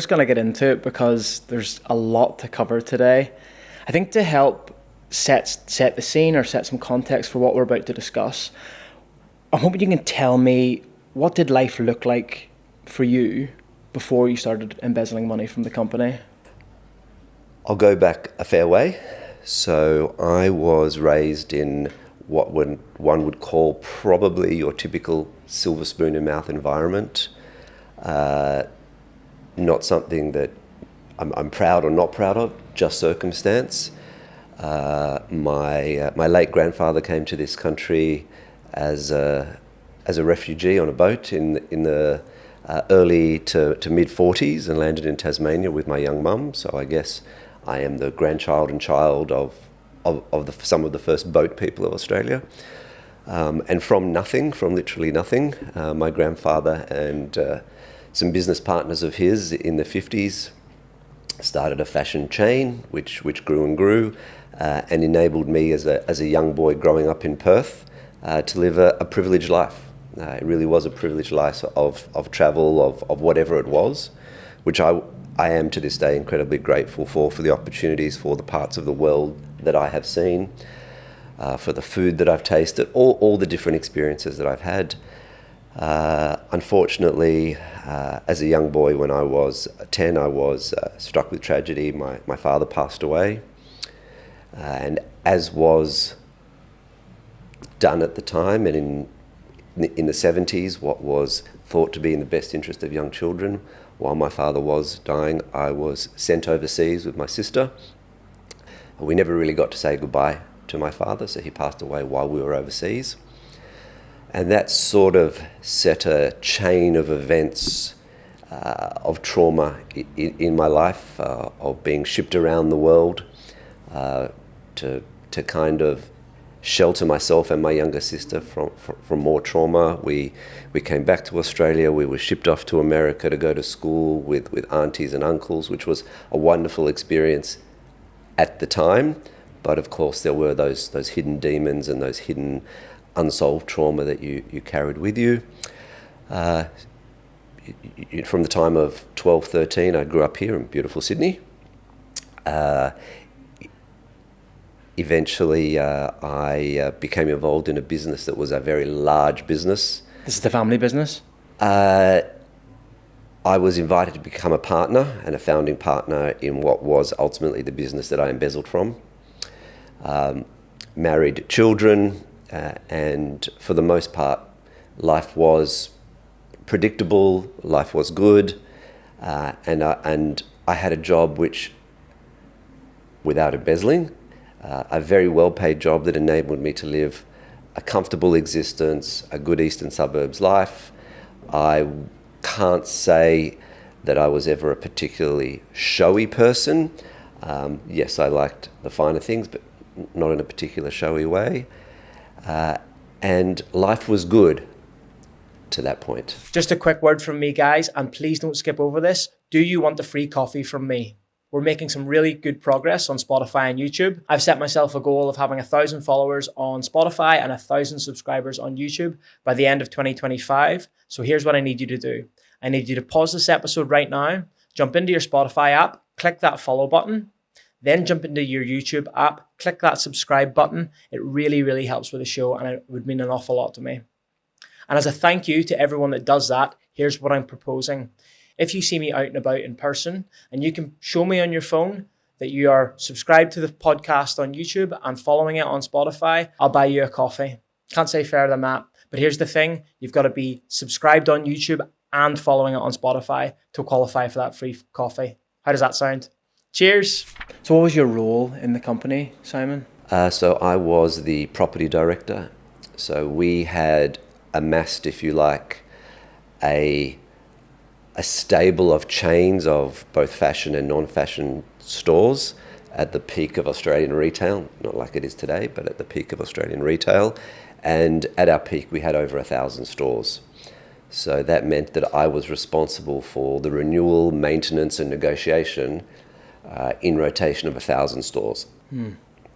Just going to get into it because there's a lot to cover today. I think to help set the scene or set some context for what we're about to discuss, I'm hoping you can tell me, what did life look like for you before you started embezzling money from the company? I'll go back a fair way. So I was raised in what one would call probably your typical silver spoon in mouth environment. Not something that I'm proud or not proud of, just circumstance. My late grandfather came to this country as a refugee on a boat in the early to mid 40s and landed in Tasmania with my young mum. So I guess I am the grandchild and child of some of the first boat people of Australia. And from literally nothing, my grandfather and some business partners of his in the 50s started a fashion chain which grew and grew and enabled me as a young boy growing up in Perth to live a privileged life. It really was a privileged life of travel, of whatever it was, which I am to this day incredibly grateful for the opportunities, for the parts of the world that I have seen, for the food that I've tasted, all the different experiences that I've had. Unfortunately, as a young boy, when I was 10, I was struck with tragedy. My father passed away, and as was done at the time and in the 70s, what was thought to be in the best interest of young children, while my father was dying, I was sent overseas with my sister. We never really got to say goodbye to my father, so he passed away while we were overseas. And that sort of set a chain of events of trauma in my life, of being shipped around the world to kind of shelter myself and my younger sister from more trauma. We came back to Australia. We were shipped off to America to go to school with aunties and uncles, which was a wonderful experience at the time. But of course, there were those hidden demons and those hidden unsolved trauma that you carried with you. From the time of 12, 13, I grew up here in beautiful Sydney. Eventually, I became involved in a business that was a very large business. This is the family business? I was invited to become a partner and a founding partner in what was ultimately the business that I embezzled from. Married children, and for the most part, life was predictable, life was good, and I had a job which, without embezzling, a very well-paid job that enabled me to live a comfortable existence, a good eastern suburbs life. I can't say that I was ever a particularly showy person. Yes, I liked the finer things, but not in a particular showy way. And life was good to that point. Just a quick word from me, guys, and please don't skip over this. Do you want a free coffee from me? We're making some really good progress on Spotify and YouTube. I've set myself a goal of having 1,000 followers on Spotify and 1,000 subscribers on YouTube by the end of 2025. So here's what I need you to do. I need you to pause this episode right now, jump into your Spotify app, click that follow button, then jump into your YouTube app, click that subscribe button. It really, really helps with the show, and it would mean an awful lot to me. And as a thank you to everyone that does that, here's what I'm proposing. If you see me out and about in person, and you can show me on your phone that you are subscribed to the podcast on YouTube and following it on Spotify, I'll buy you a coffee. Can't say fairer than that. But here's the thing, you've got to be subscribed on YouTube and following it on Spotify to qualify for that free coffee. How does that sound? Cheers. So what was your role in the company, Simon? So I was the property director. So we had amassed, if you like, a stable of chains of both fashion and non-fashion stores at the peak of Australian retail, not like it is today, but at the peak of Australian retail. And at our peak, we had over 1,000 stores. So that meant that I was responsible for the renewal, maintenance, and negotiation in rotation of 1,000 stores.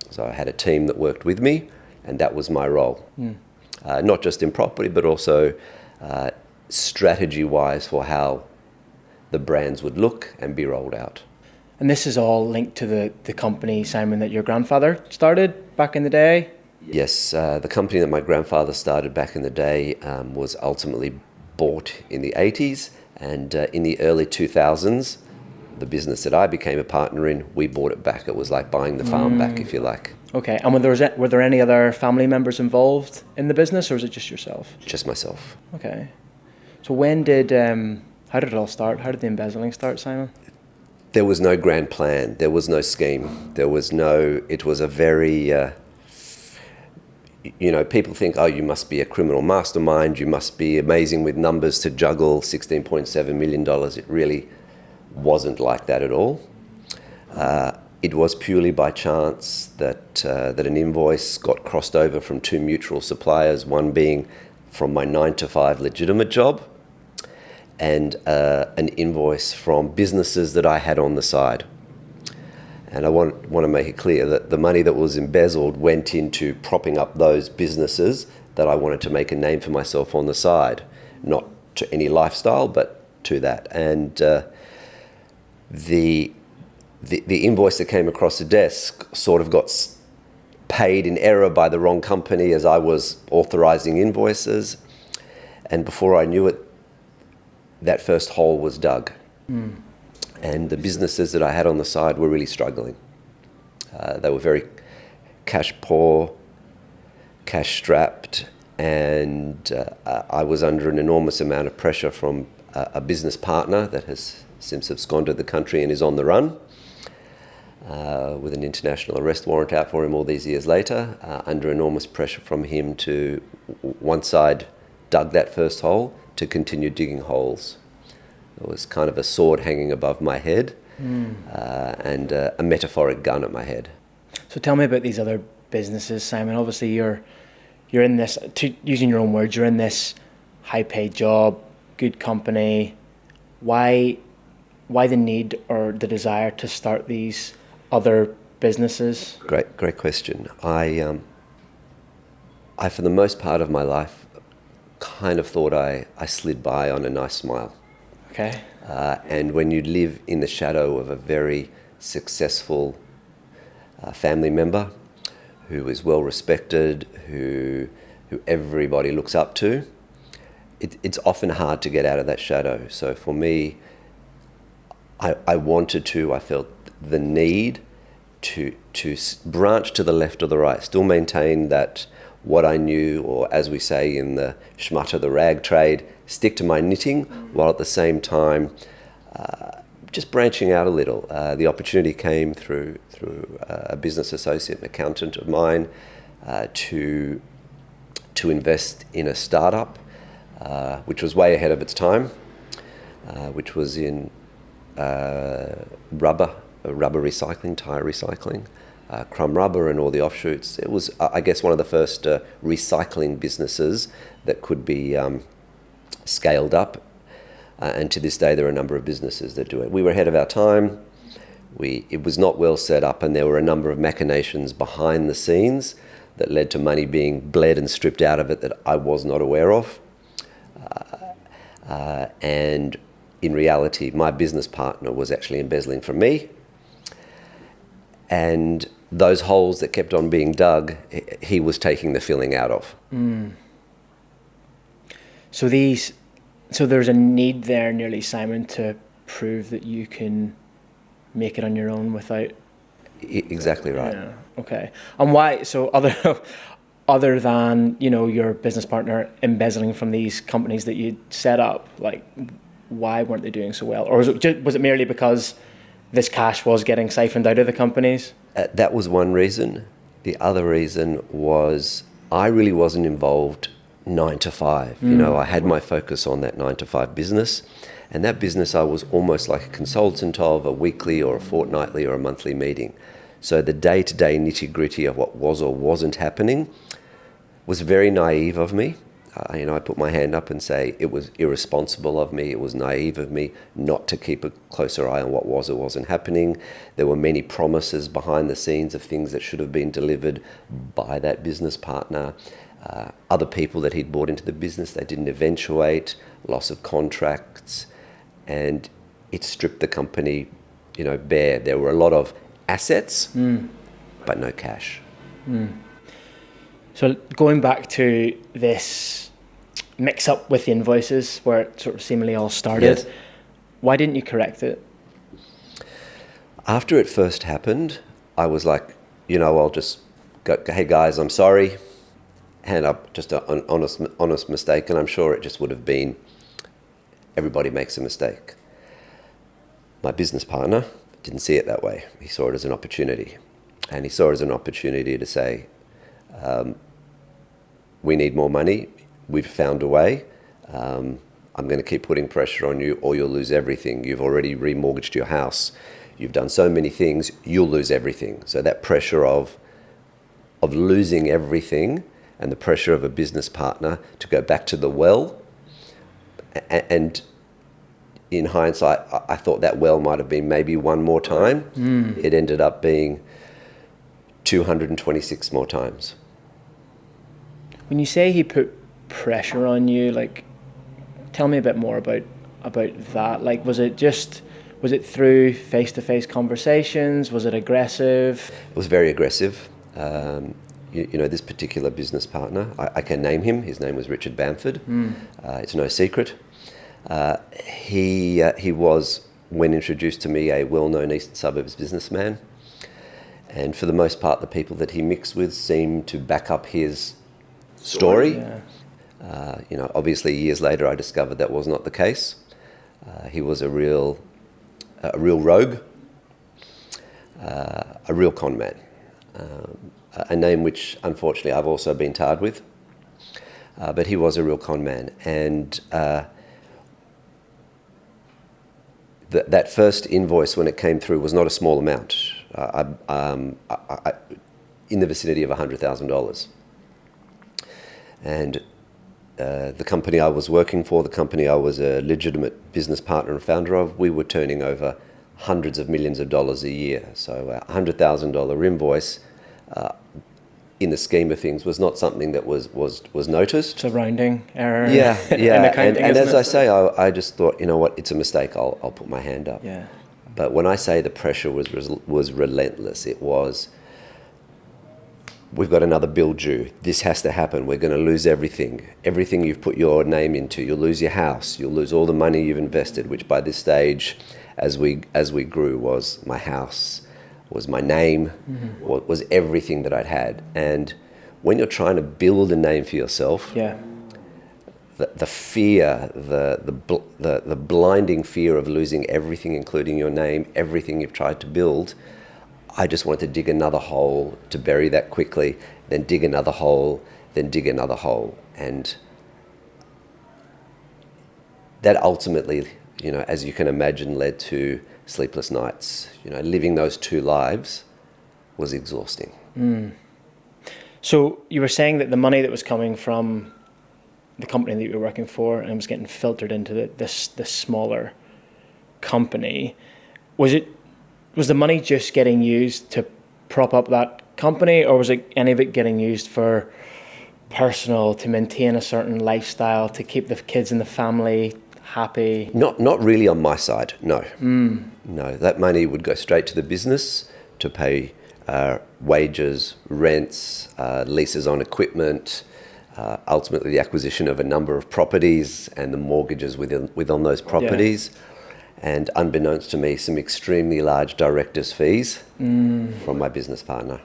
So I had a team that worked with me, and that was my role. Not just in property, but also strategy-wise for how the brands would look and be rolled out. And this is all linked to the company, Simon, that your grandfather started back in the day? Yes, the company that my grandfather started back in the day was ultimately bought in the 80s, and in the early 2000s, the business that I became a partner in, we bought it back. It was like buying the farm back, if you like. Okay, and were there any other family members involved in the business, or was it just yourself? Just myself. Okay. So how did it all start? How did the embezzling start, Simon? There was no grand plan. There was no scheme. It was a very, people think, oh, you must be a criminal mastermind. You must be amazing with numbers to juggle $16.7 million. It really wasn't like that at all. It was purely by chance that an invoice got crossed over from two mutual suppliers, one being from my 9-to-5 legitimate job, and an invoice from businesses that I had on the side. And I want to make it clear that the money that was embezzled went into propping up those businesses that I wanted to make a name for myself on the side, not to any lifestyle, but to that. And the invoice that came across the desk sort of got paid in error by the wrong company as I was authorizing invoices. And before I knew it, that first hole was dug. And the businesses that I had on the side were really struggling. They were very cash poor, cash strapped, and I was under an enormous amount of pressure from a business partner that has since absconded the country and is on the run, with an international arrest warrant out for him all these years later, under enormous pressure from him to, once I'd dug that first hole, to continue digging holes. There was kind of a sword hanging above my head and a metaphoric gun at my head. So tell me about these other businesses, Simon. Obviously you're in this, using your own words, you're in this high-paid job, good company. Why the need or the desire to start these other businesses? Great question. I for the most part of my life, kind of thought I slid by on a nice smile. Okay. And when you live in the shadow of a very successful family member who is well respected, who everybody looks up to, it's often hard to get out of that shadow. So for me, I felt the need to branch to the left or the right, still maintain that what I knew, or as we say in the schmutter, the rag trade, stick to my knitting, while at the same time just branching out a little. The opportunity came through a business associate, an accountant of mine, to invest in a startup, which was way ahead of its time, which was in rubber recycling, tire recycling, crumb rubber and all the offshoots. It was, I guess, one of the first recycling businesses that could be scaled up. And to this day, there are a number of businesses that do it. We were ahead of our time. It was not well set up, and there were a number of machinations behind the scenes that led to money being bled and stripped out of it that I was not aware of. And in reality, my business partner was actually embezzling from me. And those holes that kept on being dug, he was taking the filling out of. So there's a need there, nearly, Simon, to prove that you can make it on your own without... Exactly right. Yeah. Okay. And why? So other than your business partner embezzling from these companies that you set up, like, why weren't they doing so well? Or was it merely because this cash was getting siphoned out of the companies? That was one reason. The other reason was I really wasn't involved 9 to 5. I had my focus on that 9 to 5 business, and that business I was almost like a consultant of, a weekly or a fortnightly or a monthly meeting. So the day-to-day nitty-gritty of what was or wasn't happening was very naive of me. I put my hand up and say it was irresponsible of me, it was naive of me not to keep a closer eye on what was or wasn't happening. There were many promises behind the scenes of things that should have been delivered by that business partner. Other people that he'd brought into the business, they didn't eventuate, loss of contracts. And it stripped the company, bare. There were a lot of assets, but no cash. So going back to this mix-up with the invoices, where it sort of seemingly all started, Yes. Why didn't you correct it? After it first happened, I was like, I'll just go, hey guys, I'm sorry. Hand up, just an honest mistake. And I'm sure it just would have been, everybody makes a mistake. My business partner didn't see it that way. He saw it as an opportunity. And he saw it as an opportunity to say, we need more money. We've found a way. I'm going to keep putting pressure on you or you'll lose everything. You've already remortgaged your house. You've done so many things, you'll lose everything. So that pressure of losing everything and the pressure of a business partner to go back to the well. And in hindsight, I thought that well might have been maybe one more time. It ended up being 226 more times. When you say he put pressure on you, like, tell me a bit more about that. Like, was it through face-to-face conversations? Was it aggressive? It was very aggressive. This particular business partner, I can name him. His name was Richard Bamford. It's no secret. He was, when introduced to me, a well-known Eastern Suburbs businessman. And for the most part, the people that he mixed with seemed to back up his story. Yeah. Obviously years later, I discovered that was not the case. He was a real rogue, a real con man, a name which unfortunately I've also been tarred with. But he was a real con man, and that first invoice when it came through was not a small amount. In the vicinity of $100,000. And the company I was working for, the company I was a legitimate business partner and founder of, we were turning over hundreds of millions of dollars a year. So a $100,000 invoice, in the scheme of things, was not something that was noticed. It's a rounding error. Yeah. In accounting, and as isn't it? I say, I just thought, you know what, it's a mistake. I'll put my hand up. Yeah. But when I say the pressure was relentless, it was, we've got another bill due. This has to happen. We're going to lose everything. Everything you've put your name into. You'll lose your house. You'll lose all the money you've invested, which by this stage, as we grew, was my house, was my name, was everything that I'd had. And when you're trying to build a name for yourself, Yeah. the fear, the blinding fear of losing everything, including your name, everything you've tried to build, I just wanted to dig another hole to bury that quickly, then dig another hole, then dig another hole. And that ultimately, as you can imagine, led to sleepless nights. Living those two lives was exhausting. So you were saying that the money that was coming from the company that you were working for and was getting filtered into this smaller company, was the money just getting used to prop up that company, or was it any of it getting used for personal, to maintain a certain lifestyle, to keep the kids and the family happy? Not really on my side, no. No, that money would go straight to the business to pay wages, rents, leases on equipment, ultimately the acquisition of a number of properties and the mortgages within those properties. Yeah. And unbeknownst to me, some extremely large director's fees from my business partner.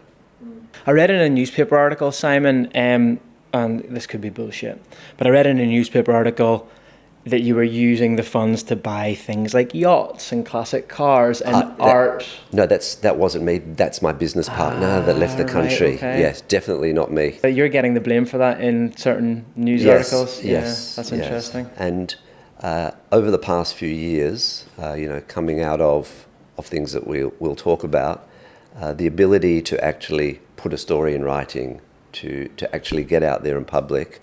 I read in a newspaper article, Simon, and this could be bullshit, but I read in a newspaper article that you were using the funds to buy things like yachts and classic cars and art. No, that wasn't me. That's my business partner that left the country. Right, okay. Yes, definitely not me. But you're getting the blame for that in certain news articles? Yes. That's interesting. And over the past few years, coming out of things that we'll talk about, the ability to actually put a story in writing, to actually get out there in public,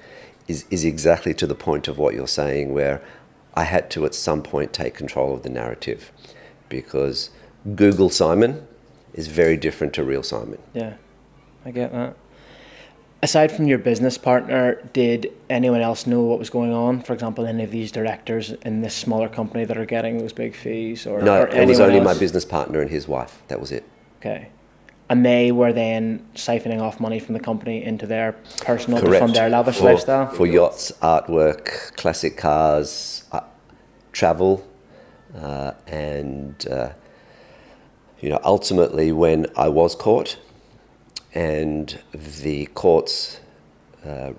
is exactly to the point of what you're saying, where I had to at some point take control of the narrative, because Google Simon is very different to real Simon. Yeah, I get that. Aside from your business partner, did anyone else know what was going on? For example, any of these directors in this smaller company that are getting those big fees? No, or it was only else? my business partner and his wife. That was it. Okay. And they were then siphoning off money from the company into their personal to Correct. fund their lavish lifestyle? For yachts, artwork, classic cars, travel, and ultimately when I was caught and the courts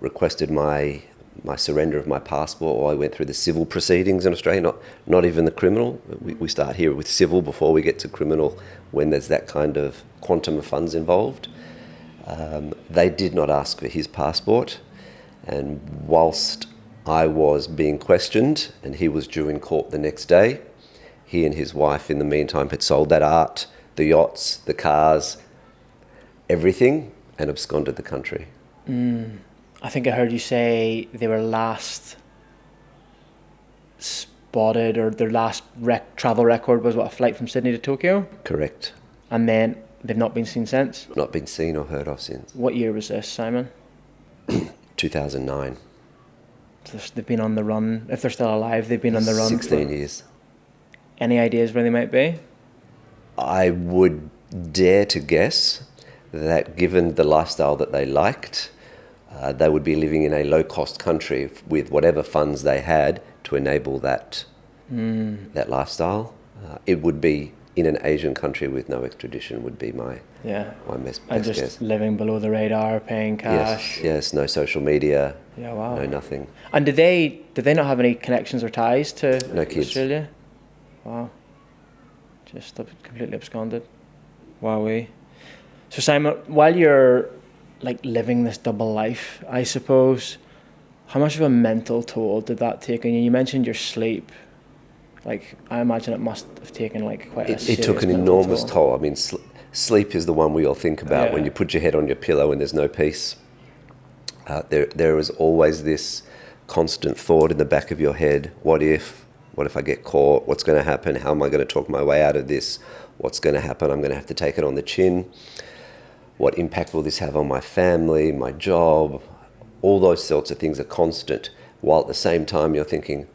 requested my surrender of my passport, or I went through the civil proceedings in Australia, not even the criminal. We start here with civil before we get to criminal when there's that kind of quantum of funds involved. They did not ask for his passport, and whilst I was being questioned and he was due in court the next day, he and his wife in the meantime had sold that art, the yachts, the cars, everything, and absconded the country. I think I heard you say they were last spotted, or their last travel record was a flight from Sydney to Tokyo? Correct. And then they've not been seen since? Not been seen or heard of since. What year was this, Simon? 2009. So they've been on the run. If they're still alive, they've been on the run 16 years. Any ideas where they might be? I would dare to guess that given the lifestyle that they liked, they would be living in a low-cost country with whatever funds they had to enable that lifestyle. It would be in an Asian country with no extradition would be my best and just guess. Living below the radar, paying cash. Yes, no social media. Yeah, wow. No nothing. And did they not have any connections or ties to No kids. Australia? Wow. Just completely absconded. Wowee. So Simon, while you're living this double life, I suppose, how much of a mental toll did that take on you? You mentioned your sleep. I imagine it must have taken quite a serious It took an mental enormous toll. I mean, sleep is the one we all think about when you put your head on your pillow and there's no peace. There is always this constant thought in the back of your head: what if I get caught? What's going to happen? How am I going to talk my way out of this? What's going to happen? I'm going to have to take it on the chin. What impact will this have on my family, my job? All those sorts of things are constant, while at the same time you're thinking,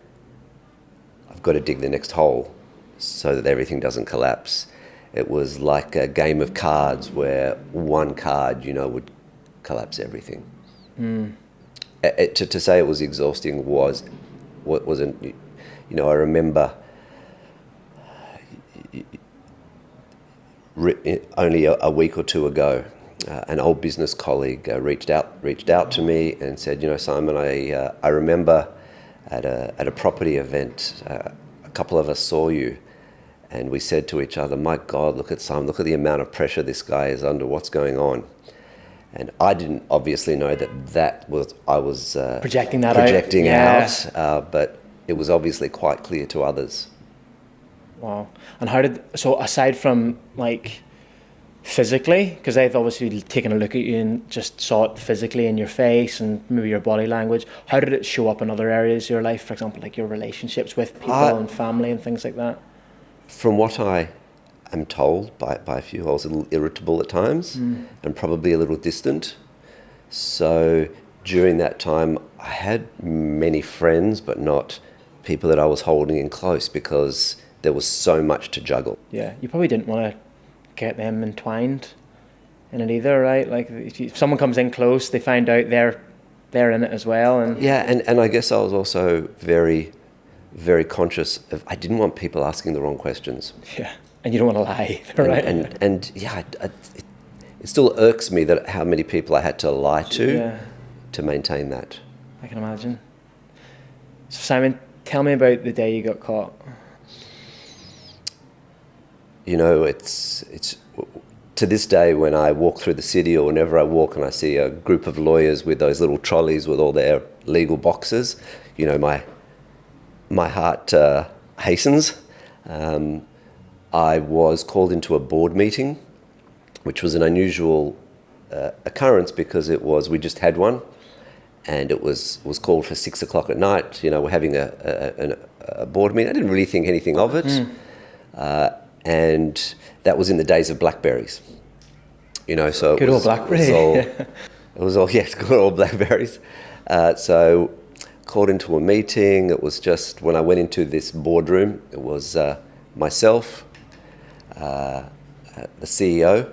I've got to dig the next hole so that everything doesn't collapse. It was like a game of cards where one card, would collapse everything. To say it was exhausting wasn't. I remember only a week or two ago, an old business colleague reached out to me and said, Simon, I remember at a property event, a couple of us saw you, and we said to each other, my God, look at Simon, look at the amount of pressure this guy is under, what's going on? And I didn't obviously know that was I was projecting out, but it was obviously quite clear to others. Wow. And so aside from physically, because they've obviously taken a look at you and just saw it physically in your face and maybe your body language, how did it show up in other areas of your life, for example, your relationships with people and family and things like that? From what I am told by a few, I was a little irritable at times and probably a little distant. So during that time, I had many friends, but not people that I was holding in close, because there was so much to juggle. Yeah, you probably didn't want to get them entwined in it either, right? If someone comes in close, they find out they're in it as well. And I guess I was also very, very conscious of, I didn't want people asking the wrong questions. Yeah, and you don't want to lie, right? It still irks me that how many people I had to lie to maintain that. I can imagine. So Simon, tell me about the day you got caught. It's to this day when I walk through the city, or whenever I walk and I see a group of lawyers with those little trolleys with all their legal boxes, my heart hastens. I was called into a board meeting, which was an unusual occurrence because we just had one, and it was called for 6 o'clock at night. We're having a board meeting. I didn't really think anything of it. And that was in the days of Blackberries, so good old Blackberry. It was all, yes, good old blackberries. So called into a meeting. It was just when I went into this boardroom, it was myself, the CEO,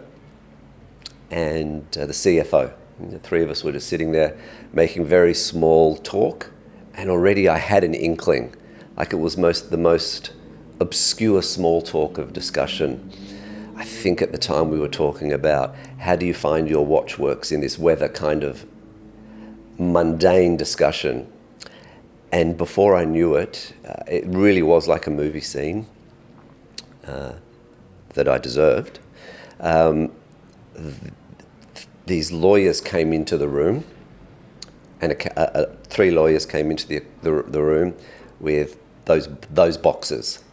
and the CFO. And the three of us were just sitting there making very small talk, and already I had an inkling, like it was the most obscure small talk of discussion. I think at the time we were talking about how do you find your watch works in this weather, kind of mundane discussion. And before I knew it, it really was like a movie scene that I deserved. These lawyers came into the room, and three lawyers came into the room with those boxes.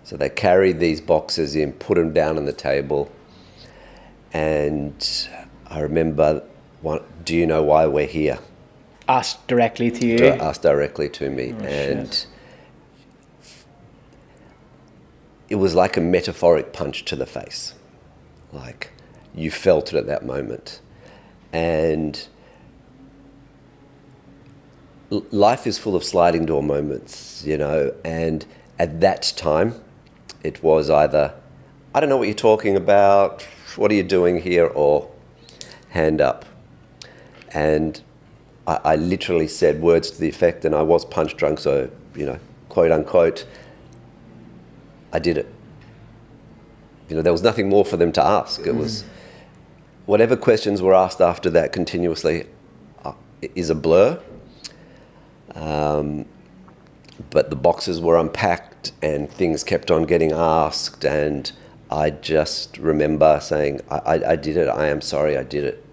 So they carried these boxes in, put them down on the table, and I remember, do you know why we're here? Asked directly to you? Asked directly to me. Shit. It was like a metaphoric punch to the face. Like, you felt it at that moment. And life is full of sliding door moments, and at that time, it was either, I don't know what you're talking about, what are you doing here, or hand up. And I literally said words to the effect, and I was punch drunk, so, quote unquote, I did it. There was nothing more for them to ask. It was, whatever questions were asked after that continuously is a blur. But the boxes were unpacked and things kept on getting asked, and I just remember saying, I did it, I am sorry, I did it.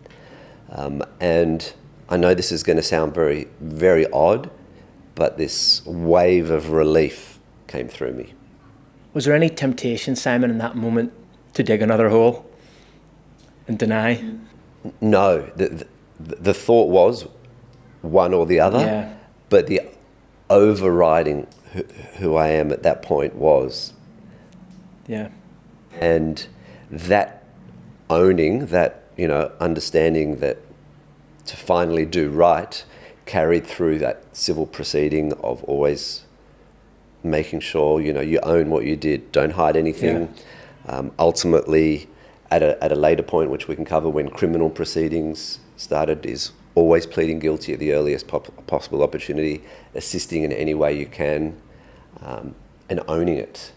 And I know this is going to sound very, very odd, but this wave of relief came through me. Was there any temptation, Simon, in that moment to dig another hole and deny? No, the thought was one or the other, but the overriding who I am at that point was. Yeah. And that owning, that, understanding that to finally do right carried through that civil proceeding of always making sure, you own what you did, don't hide anything. Yeah. Ultimately, at a later point, which we can cover when criminal proceedings started, is always pleading guilty at the earliest possible opportunity, assisting in any way you can, and owning it.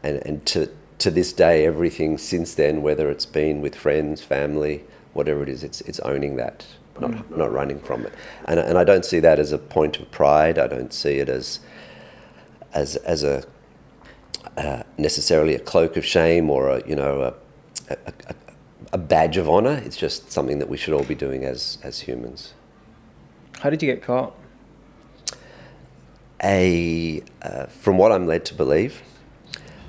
And to this day, everything since then, whether it's been with friends, family, whatever it is, it's owning that, not running from it. And I don't see that as a point of pride. I don't see it as a necessarily a cloak of shame or a badge of honor. It's just something that we should all be doing as humans. How did you get caught? From what I'm led to believe,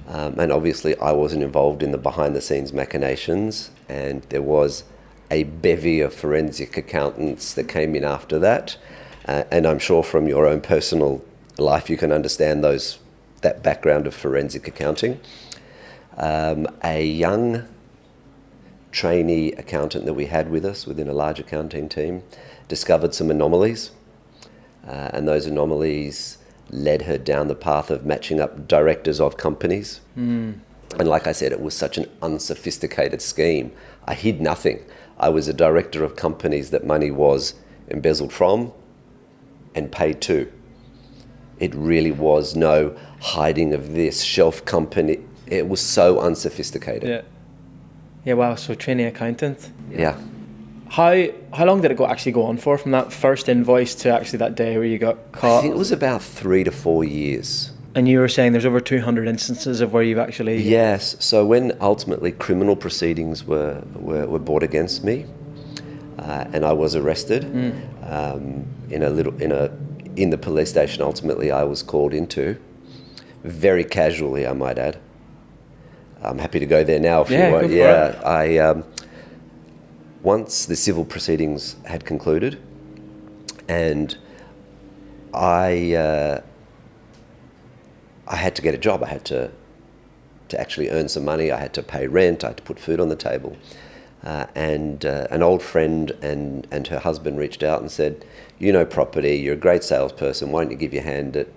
and obviously I wasn't involved in the behind-the-scenes machinations, and there was a bevy of forensic accountants that came in after that, and I'm sure from your own personal life you can understand that background of forensic accounting. A young trainee accountant that we had with us within a large accounting team discovered some anomalies, and those anomalies led her down the path of matching up directors of companies. And like I said, it was such an unsophisticated scheme. I hid nothing. I was a director of companies that money was embezzled from and paid to. It really was no hiding of this shelf company. It was so unsophisticated. Yeah. Yeah, wow, so trainee accountant. Yeah. How long did it actually go on for, from that first invoice to actually that day where you got caught? I think it was about 3 to 4 years. And you were saying there's over 200 instances of where you've actually... Yes. So when ultimately criminal proceedings were brought against me, and I was arrested in the police station, ultimately I was called into, very casually, I might add. I'm happy to go there now if you want. Yeah, once the civil proceedings had concluded, and I had to get a job. I had to actually earn some money. I had to pay rent. I had to put food on the table. and an old friend and her husband reached out and said, you know property, you're a great salesperson, why don't you give your hand at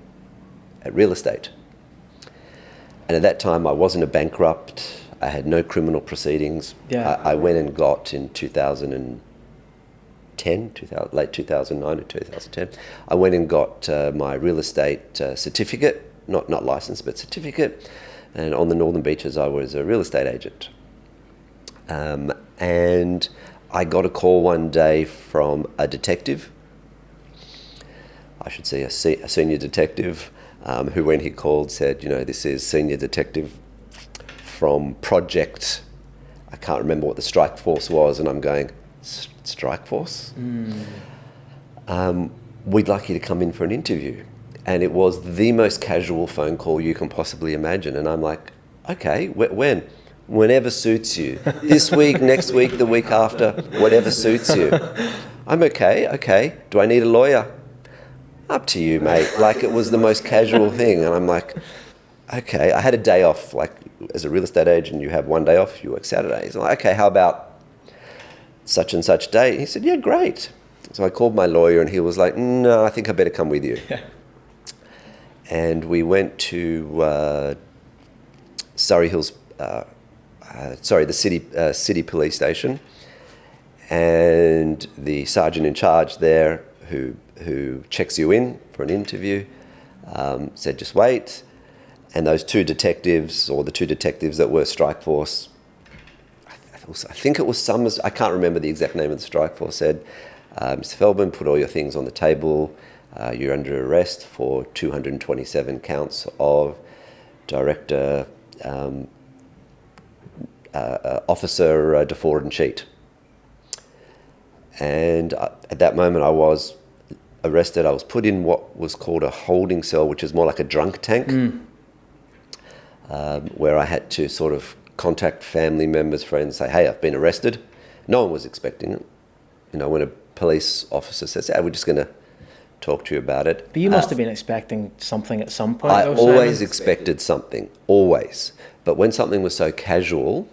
real estate? And at that time I wasn't a bankrupt, I had no criminal proceedings. Yeah. I went and got in 2010, late 2009 or 2010, I went and got my real estate certificate, not license, but certificate. And on the Northern Beaches, I was a real estate agent. And I got a call one day from a detective, I should say a senior detective, who when he called said, you know, this is senior detective from Project, I can't remember what the strike force was, and I'm going, strike force? We'd like you to come in for an interview. And it was the most casual phone call you can possibly imagine. And I'm like, okay, when? Whenever suits you. This week, next week, the week after, whatever suits you. I'm okay. Do I need a lawyer? Up to you, mate. Like, it was the most casual thing. And I'm like, okay. I had a day off. Like, as a real estate agent, you have one day off, you work Saturdays. I'm like, okay, how about such and such day? He said, yeah, great. So I called my lawyer and he was like, no, I think I better come with you. And we went to Surrey Hills, the city police station, and the sergeant in charge there, who checks you in for an interview, said just wait. And those two detectives, or the two detectives that were strike force, I think it was Summers, I can't remember the exact name of the strike force, said, Mr. Feldman, put all your things on the table. You're under arrest for 227 counts of director, officer defraud and cheat. And at that moment I was arrested. I was put in what was called a holding cell, which is more like a drunk tank, where I had to sort of contact family members, friends, say, hey, I've been arrested. No one was expecting it. You know, when a police officer says, hey, we're just going to talk to you about it. But you must have been expecting something at some point. I always expected something, always. But when something was so casual,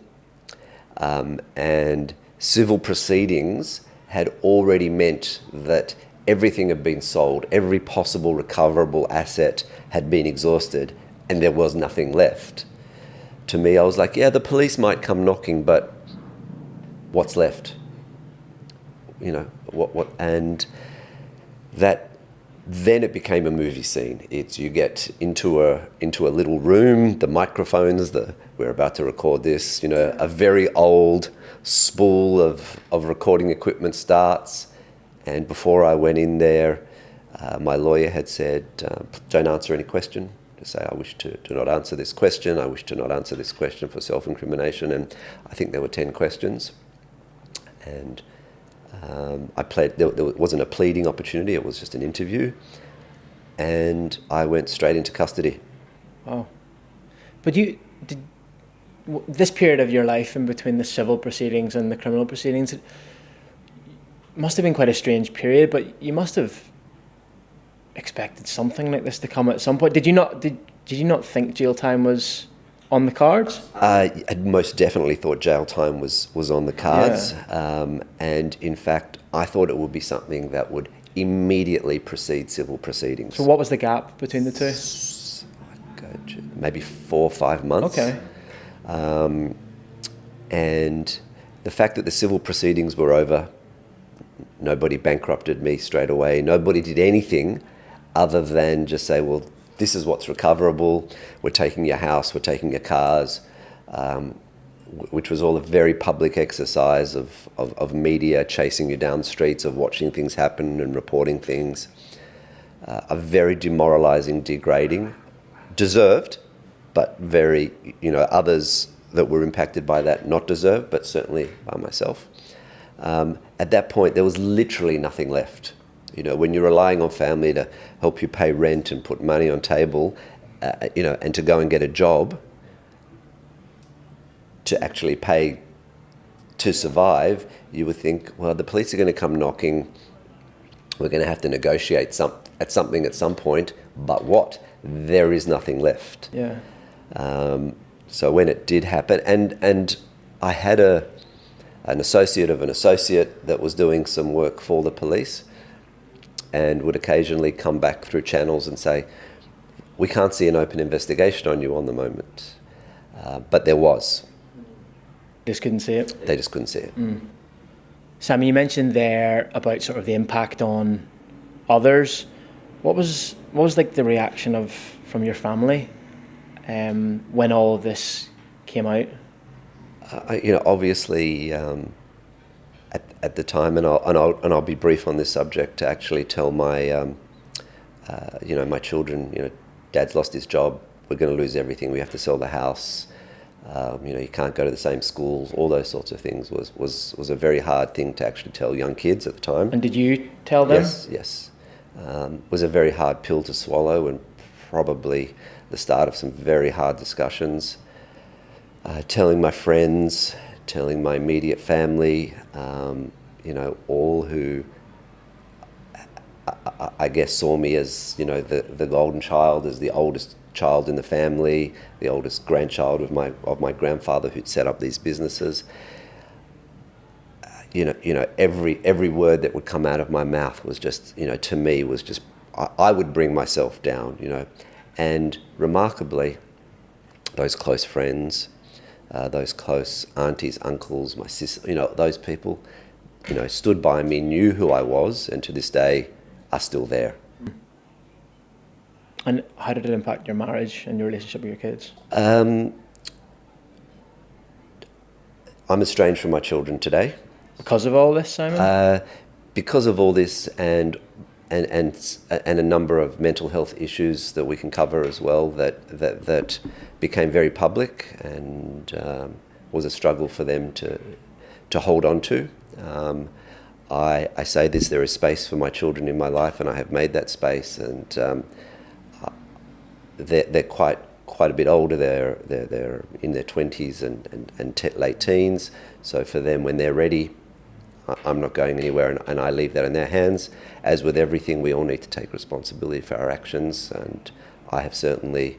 and civil proceedings had already meant that everything had been sold, every possible recoverable asset had been exhausted, and there was nothing left. To me, I was like, yeah, the police might come knocking, but what's left? You know, what? And that, then it became a movie scene. It's, you get into a little room, the microphones, we're about to record this, you know, a very old spool of recording equipment starts. And before I went in there, my lawyer had said, don't answer any question. To say, I wish to not answer this question. I wish to not answer this question for self-incrimination. And I think there were 10 questions. And there wasn't a pleading opportunity, it was just an interview. And I went straight into custody. Oh. But this period of your life in between the civil proceedings and the criminal proceedings, it must have been quite a strange period, but you must have expected something like this to come at some point. Did you not think jail time was on the cards? I most definitely thought jail time was on the cards. Yeah. And in fact, I thought it would be something that would immediately precede civil proceedings. So what was the gap between the two? Maybe 4 or 5 months. Okay. And the fact that the civil proceedings were over, nobody bankrupted me straight away. Nobody did anything other than just say, well, this is what's recoverable. We're taking your house, we're taking your cars, which was all a very public exercise of media chasing you down the streets, of watching things happen and reporting things. A very demoralizing, degrading, deserved, but very, others that were impacted by that, not deserved, but certainly by myself. At that point, there was literally nothing left. When you're relying on family to help you pay rent and put money on table, and to go and get a job to actually pay to survive, you would think, well, the police are going to come knocking. We're going to have to negotiate something at some point, but what? There is nothing left. Yeah. So when it did happen, and I had a an associate of an associate that was doing some work for the police, and would occasionally come back through channels and say, we can't see an open investigation on you on the moment. But there was. Just couldn't see it? They just couldn't see it. Sam, you mentioned there about sort of the impact on others. What was like the reaction from your family when all of this came out? Obviously, at the time, and I'll be brief on this subject, to actually tell my my children, Dad's lost his job, we're going to lose everything, we have to sell the house, you can't go to the same schools, all those sorts of things was a very hard thing to actually tell young kids at the time. And did you tell them? Yes. Was a very hard pill to swallow, and probably the start of some very hard discussions. Telling my friends, telling my immediate family, all who I guess saw me as, the golden child, as the oldest child in the family, the oldest grandchild of my grandfather who'd set up these businesses. Every word that would come out of my mouth was just, to me was just, I would bring myself down, and remarkably, those close friends, those close aunties, uncles, my sister, those people, stood by me, knew who I was, and to this day are still there. And how did it impact your marriage and your relationship with your kids? I'm estranged from my children today. Because of all this, Simon? Because of all this, and a number of mental health issues that we can cover as well, that became very public, and was a struggle for them to hold on to. I say this: there is space for my children in my life, and I have made that space. And they're quite a bit older. They're in their 20s and late teens. So for them, when they're ready, I'm not going anywhere, and I leave that in their hands. As with everything, we all need to take responsibility for our actions, and I have certainly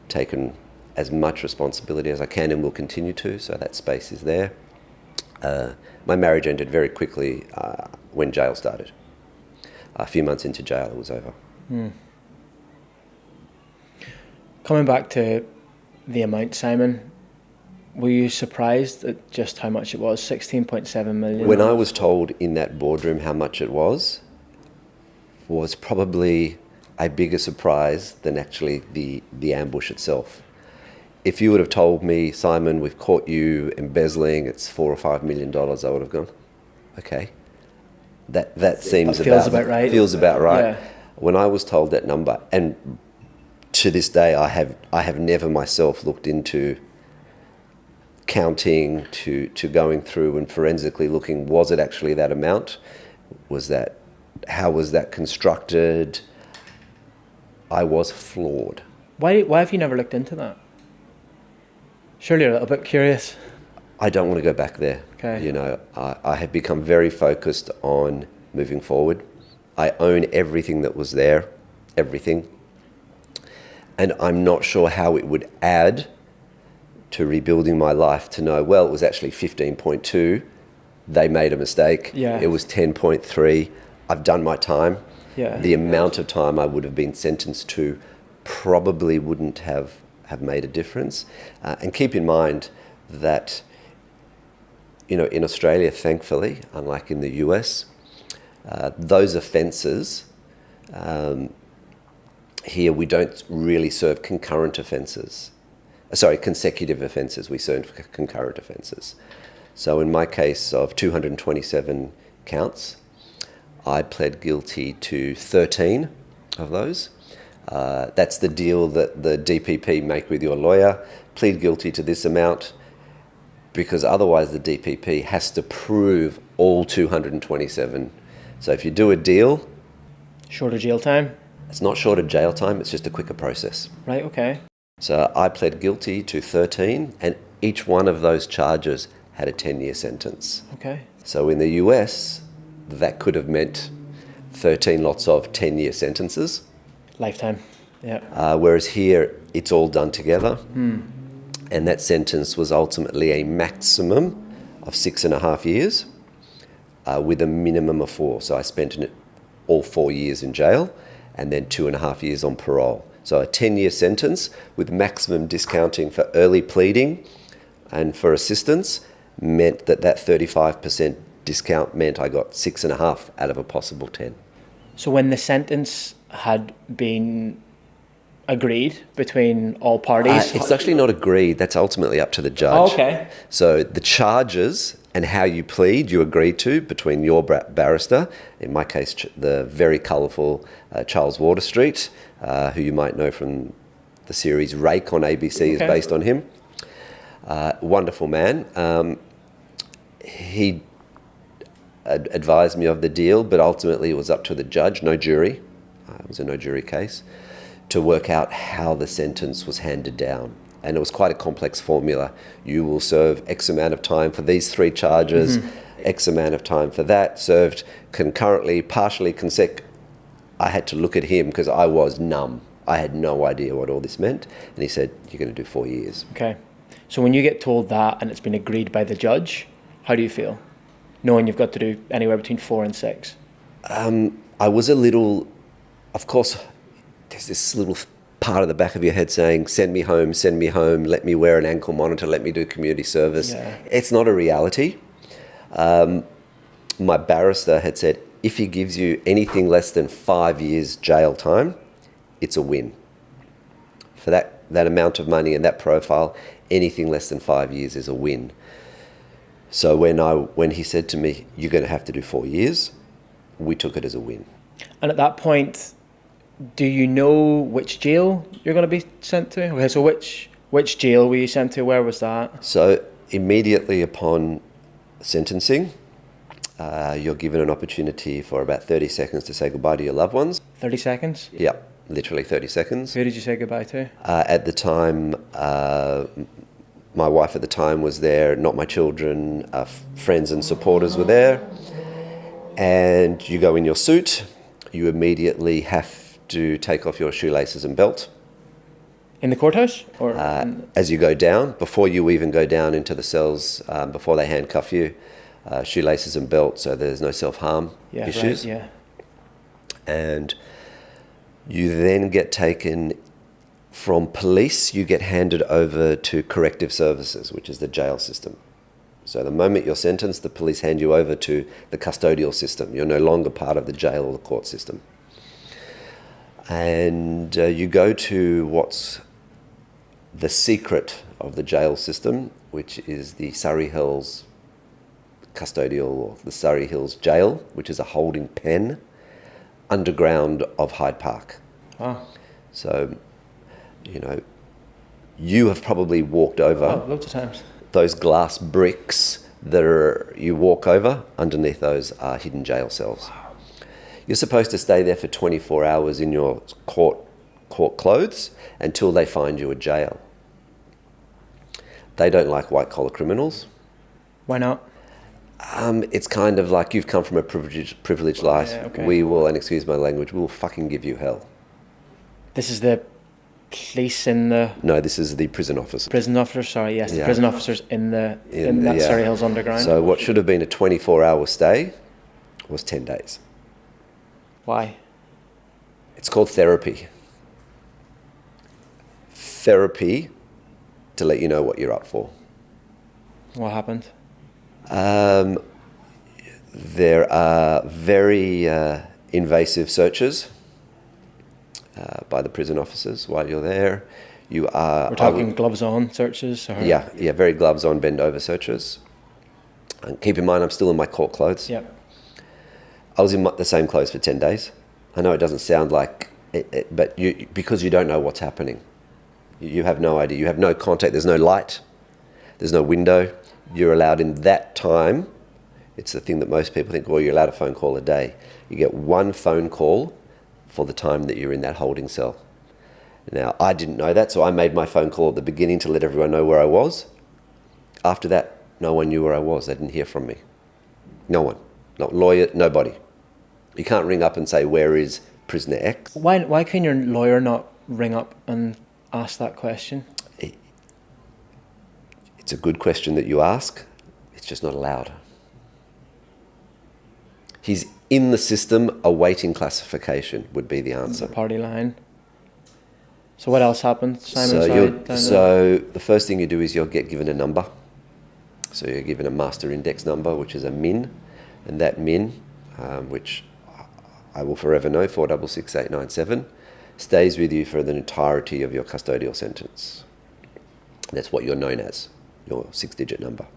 taken as much responsibility as I can and will continue to, so that space is there. My marriage ended very quickly when jail started. A few months into jail, it was over. Coming back to the amount, Simon, were you surprised at just how much it was? 16.7 million? When I was told in that boardroom how much it was probably a bigger surprise than actually the ambush itself. If you would have told me, Simon, we've caught you embezzling, it's $4 or $5 million, I would have gone, okay. That seems feels about right. Feels about right. Yeah. When I was told that number, and to this day, I have never myself looked into counting, to going through and forensically looking, was it actually that amount? How was that constructed? I was floored. Why have you never looked into that? Surely you're a little bit curious. I don't want to go back there. Okay. I have become very focused on moving forward. I own everything that was there, everything. And I'm not sure how it would add to rebuilding my life to know, well, it was actually 15.2. They made a mistake. Yeah. It was 10.3. I've done my time. Yeah. The amount of time I would have been sentenced to probably wouldn't have made a difference. And keep in mind that, in Australia, thankfully, unlike in the US, those offences, here we don't really serve consecutive offences, we serve concurrent offences. So in my case of 227 counts, I pled guilty to 13 of those. That's the deal that the DPP make with your lawyer. Plead guilty to this amount, because otherwise the DPP has to prove all 227. So if you do a deal... Shorter jail time? It's not shorter jail time, it's just a quicker process. Right, okay. So I pled guilty to 13, and each one of those charges had a 10-year sentence. Okay. So in the US, that could have meant 13 lots of 10-year sentences. Lifetime, yeah. Whereas here, it's all done together. And that sentence was ultimately a maximum of 6.5 years with a minimum of 4. So I spent all 4 years in jail and then 2.5 years on parole. So a 10-year sentence with maximum discounting for early pleading and for assistance meant that 35% discount meant I got 6.5 out of a possible 10. So when the sentence had been agreed between all parties? It's actually not agreed. That's ultimately up to the judge. Oh, okay. So the charges and how you plead, you agreed to between your barrister, in my case, the very colourful Charles Waterstreet, who you might know from the series Rake on ABC, is based on him. Wonderful man. He advised me of the deal, but ultimately it was up to the judge, no jury. It was a no jury case, to work out how the sentence was handed down. And it was quite a complex formula. You will serve X amount of time for these 3 charges, X amount of time for that, served concurrently, partially consecutive. I had to look at him because I was numb. I had no idea what all this meant. And he said, you're going to do 4 years. Okay. So when you get told that and it's been agreed by the judge, how do you feel? Knowing you've got to do anywhere between 4 and 6. I was a little, of course, there's this little part of the back of your head saying, send me home, let me wear an ankle monitor, let me do community service. Yeah. It's not a reality. My barrister had said, if he gives you anything less than 5 years jail time, it's a win. For that amount of money and that profile, anything less than 5 years is a win. So when he said to me, you're going to have to do 4 years, we took it as a win. And at that point, do you know which jail you're going to be sent to? Okay, so which jail were you sent to? Where was that? So immediately upon sentencing, you're given an opportunity for about 30 seconds to say goodbye to your loved ones. 30 seconds? Yeah, literally 30 seconds. Who did you say goodbye to? At the time, my wife at the time was there, not my children, friends and supporters were there. And you go in your suit, you immediately have to take off your shoelaces and belt. In the courthouse? Or as you go down, before you even go down into the cells, before they handcuff you, shoelaces and belt, so there's no self-harm issues. Right, yeah. And you then get taken from police, you get handed over to corrective services, which is the jail system. So the moment you're sentenced, the police hand you over to the custodial system. You're no longer part of the jail or the court system. And you go to what's the secret of the jail system, which is the Surrey Hills custodial, or the Surrey Hills jail, which is a holding pen underground of Hyde Park. Oh. So, you have probably walked over loads of times. Those glass bricks you walk over, underneath those are hidden jail cells. Wow. You're supposed to stay there for 24 hours in your court clothes until they find you a jail. They don't like white-collar criminals. Why not? It's kind of like you've come from a privileged life. Yeah, okay. We will, and excuse my language, we will fucking give you hell. This is the police in the... No, this is the prison officer. Prison officers, sorry, yes. Yeah. The prison officers in that Surrey Hills Underground. So what should have been a 24-hour stay was 10 days. Why? It's called therapy. Therapy to let you know what you're up for. What happened? There are very invasive searches by the prison officers while you're there. We're talking gloves on searches? Or? Yeah, very gloves on, bend over searches. And keep in mind, I'm still in my court clothes. Yep. I was in the same clothes for 10 days. I know it doesn't sound like it, but because you don't know what's happening. You have no idea. You have no contact. There's no light. There's no window. You're allowed in that time. It's the thing that most people think, well, you're allowed a phone call a day. You get one phone call for the time that you're in that holding cell. Now, I didn't know that, so I made my phone call at the beginning to let everyone know where I was. After that, no one knew where I was. They didn't hear from me. No one. Not lawyer, nobody. You can't ring up and say, where is prisoner X? Why can your lawyer not ring up and ask that question? It's a good question that you ask. It's just not allowed. He's in the system awaiting classification would be the answer. The party line. So what else happened, Simon? So the first thing you do is you'll get given a number. So you're given a master index number, which is a min, and that min, which I will forever know, 466897, stays with you for the entirety of your custodial sentence. That's what you're known as, your 6-digit number.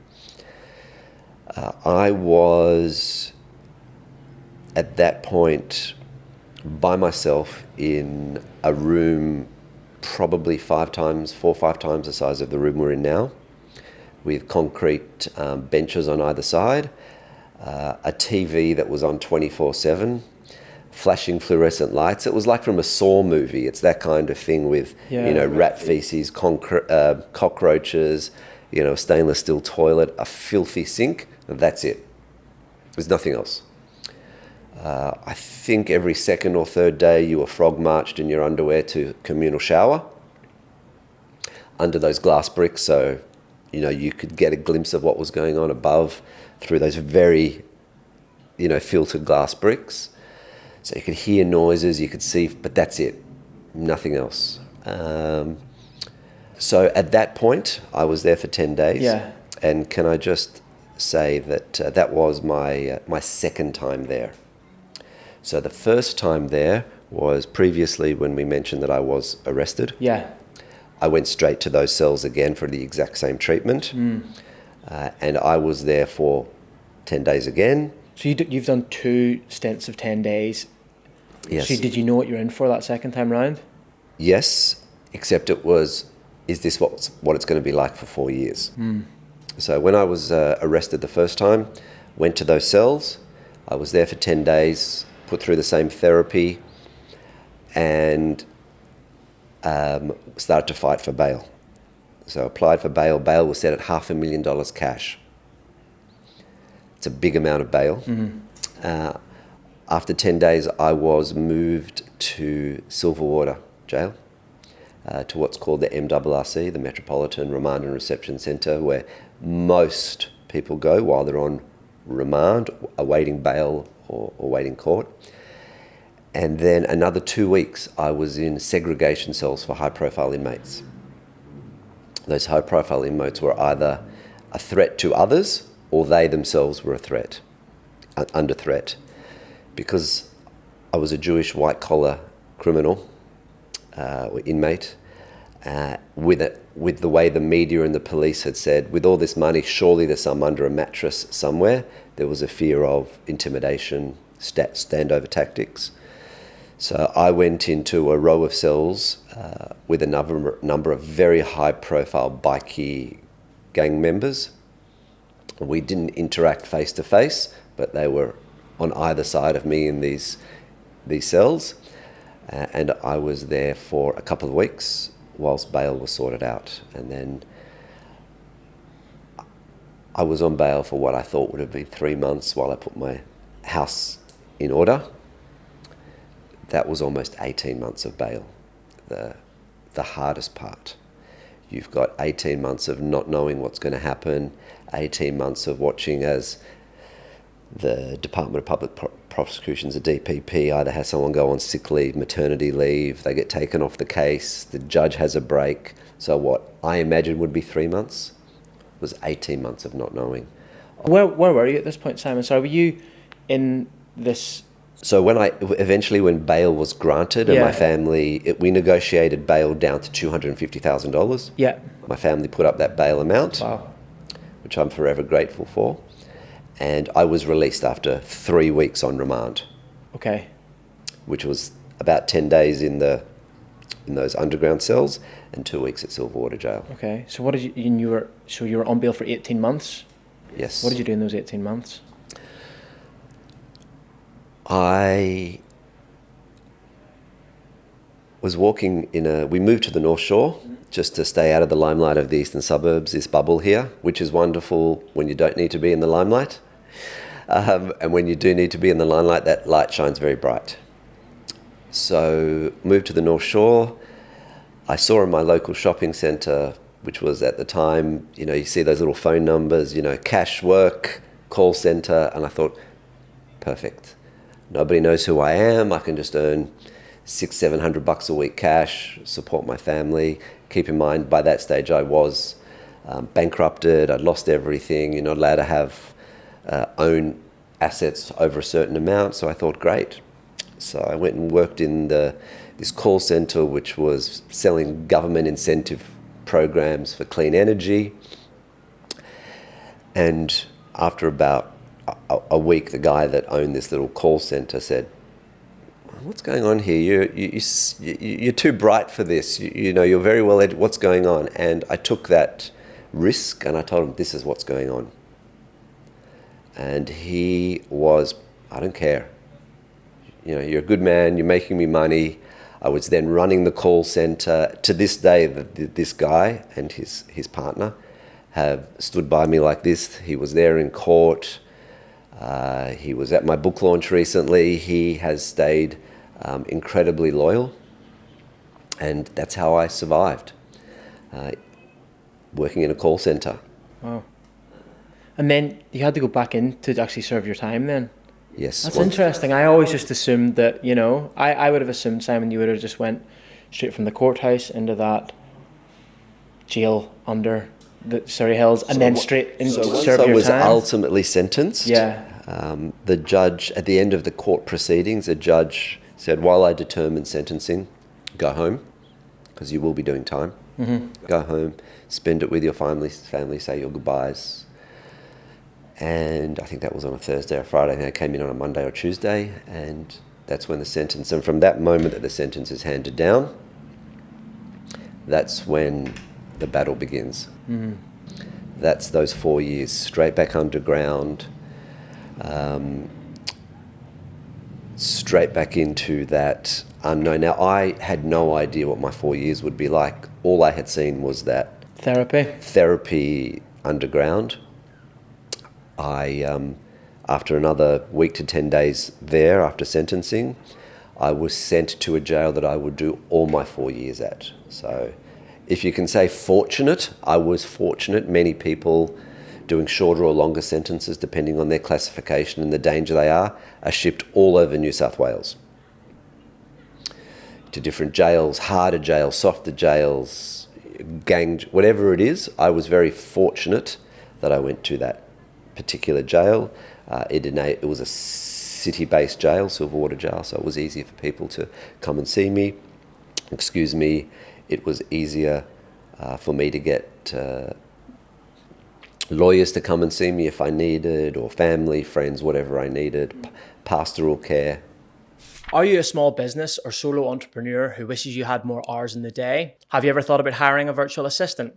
I was at that point by myself in a room probably 4 or 5 times the size of the room we're in now, with concrete benches on either side, a TV that was on 24/7, flashing fluorescent lights. It was like from a Saw movie. It's that kind of thing with, rat feces, cockroaches, a stainless steel toilet, a filthy sink. That's it. There's nothing else. I think every second or third day you were frog marched in your underwear to communal shower under those glass bricks, so you could get a glimpse of what was going on above through those very filtered glass bricks. So you could hear noises, you could see, but that's it, nothing else. So at that point I was there for 10 days. Yeah. And can I just say that that was my second time there. So the first time there was previously when we mentioned that I was arrested. Yeah. I went straight to those cells again for the exact same treatment. And I was there for 10 days again. So you've done 2 stints of 10 days. Yes. So did you know what you're in for that second time round? Yes, except it was, is this what it's going to be like for 4 years? So when I was arrested the first time, went to those cells. I was there for 10 days, put through the same therapy, and started to fight for bail. So applied for bail. Bail was set at $500,000 cash. It's a big amount of bail. After 10 days, I was moved to Silverwater Jail, to what's called the MRRC, the Metropolitan Remand and Reception Centre, where most people go while they're on remand, awaiting bail or awaiting court. And then another 2 weeks, I was in segregation cells for high-profile inmates. Those high-profile inmates were either a threat to others or they themselves were a threat, under threat. Because I was a Jewish white-collar criminal, or inmate, with the way the media and the police had said, with all this money, surely there's some under a mattress somewhere. There was a fear of intimidation, standover tactics. So I went into a row of cells with a number of very high-profile bikie gang members. We didn't interact face-to-face, but they were on either side of me in these cells. And I was there for a couple of weeks whilst bail was sorted out. And then I was on bail for what I thought would have been 3 months while I put my house in order. That was almost 18 months of bail, the hardest part. You've got 18 months of not knowing what's going to happen, 18 months of watching as the Department of Public Prosecutions, the DPP, either has someone go on sick leave, maternity leave, they get taken off the case, the judge has a break. So what I imagine would be 3 months was 18 months of not knowing. Where were you at this point, Simon? So were you in this... So when bail was granted and my family, we negotiated bail down to $250,000. Yeah. My family put up that bail amount, wow, which I'm forever grateful for. And I was released after 3 weeks on remand. Okay. Which was about 10 days in those underground cells and 2 weeks at Silverwater Jail. Okay. So what did you were on bail for 18 months? Yes. What did you do in those 18 months? I was walking we moved to the North Shore just to stay out of the limelight of the eastern suburbs, this bubble here, which is wonderful when you don't need to be in the limelight. And when you do need to be in the limelight, that light shines very bright. So moved to the North Shore. I saw in my local shopping centre which was at the time, you see those little phone numbers, cash work, call center, and I thought, perfect. Nobody knows who I am. I can just earn $600-700 a week cash, support my family. Keep in mind, by that stage, I was bankrupted. I'd lost everything. You're not allowed to have own assets over a certain amount. So I thought, great. So I went and worked in this call center, which was selling government incentive programs for clean energy. And after about a week, the guy that owned this little call center said, "What's going on here? You're too bright for this. You're very well educated. What's going on?" And I took that risk and I told him, "This is what's going on." And he was, "I don't care. You're a good man. You're making me money." I was then running the call center. To this day, this guy and his partner have stood by me like this. He was there in court. He was at my book launch recently. He has stayed incredibly loyal, and that's how I survived, working in a call center. Wow. And then you had to go back in to actually serve your time then? Yes. That's interesting. I always just assumed that, I would have assumed, Simon, you would have just went straight from the courthouse into that jail under the Surrey Hills and then straight into so serve your I was time. ultimately sentenced. Yeah. The judge, at the end of the court proceedings, the judge said, "While I determine sentencing, go home, because you will be doing time. Mm-hmm. Go home, spend it with your family, say your goodbyes." And I think that was on a Thursday or Friday. I think I came in on a Monday or Tuesday, and that's when the sentence, and from that moment that the sentence is handed down, that's when the battle begins. Mm-hmm. That's those 4 years, straight back underground, straight back into that unknown. Now, I had no idea what my 4 years would be like. All I had seen was that therapy underground. After another week to 10 days there after sentencing, I was sent to a jail that I would do all my 4 years at. So if you can say fortunate, I was fortunate. Many people doing shorter or longer sentences, depending on their classification and the danger they are shipped all over New South Wales to different jails, harder jails, softer jails, gang, whatever it is. I was very fortunate that I went to that particular jail. It was a city-based jail, Silverwater Jail, so it was easier for people to come and see me. It was easier for me to get lawyers to come and see me if I needed, or family, friends, whatever I needed, pastoral care. Are you a small business or solo entrepreneur who wishes you had more hours in the day? Have you ever thought about hiring a virtual assistant?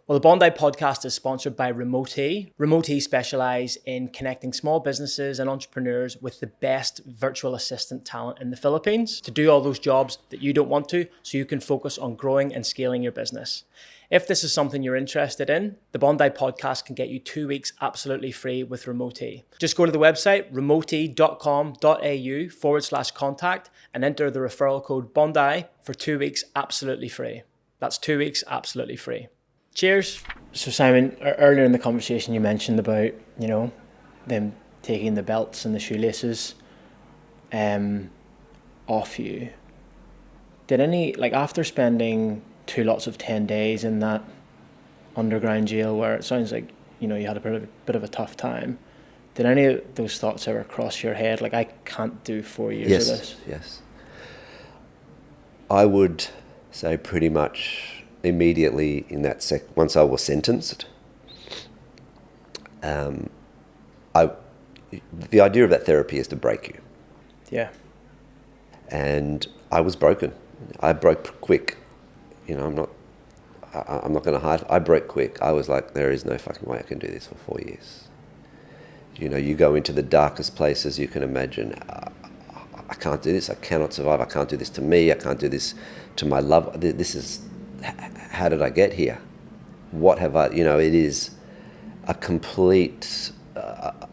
Well, the Bondi podcast is sponsored by Remote-E. Remote-E specialise in connecting small businesses and entrepreneurs with the best virtual assistant talent in the Philippines to do all those jobs that you don't want to, so you can focus on growing and scaling your business. If this is something you're interested in, the Bondi podcast can get you 2 weeks absolutely free with Remote-E. Just go to the website, remote.com.au/contact and enter the referral code Bondi for 2 weeks absolutely free. That's 2 weeks absolutely free. Cheers. So Simon, earlier in the conversation you mentioned about, them taking the belts and the shoelaces off you. Did after spending 2 lots of 10 days in that underground jail where it sounds like, you had a bit of a tough time, did any of those thoughts ever cross your head? Like, I can't do 4 years of this. Yes. I would say pretty much immediately in that once I was sentenced, the idea of that therapy is to break you. Yeah. And I was broken. I broke quick. I'm not going to hide. I broke quick. I was like, there is no fucking way I can do this for 4 years. You go into the darkest places you can imagine. I can't do this. I cannot survive. I can't do this to me. I can't do this to my love. This is, how did I get here? What have I, it is a complete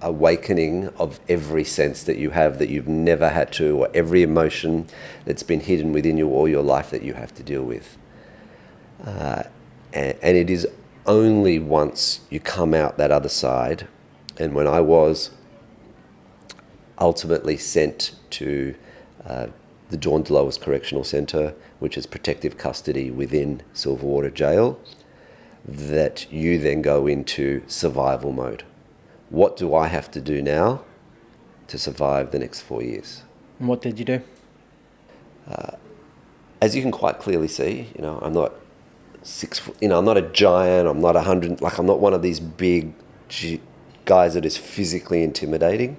awakening of every sense that you have that you've never had to, or every emotion that's been hidden within you all your life that you have to deal with. And it is only once you come out that other side, and when I was ultimately sent to the John Delowes Correctional Centre, which is protective custody within Silverwater Jail, that you then go into survival mode. What do I have to do now to survive the next 4 years? And what did you do? As you can quite clearly see, I'm not 6 foot, I'm not a giant, I'm not 100, like I'm not one of these big guys that is physically intimidating.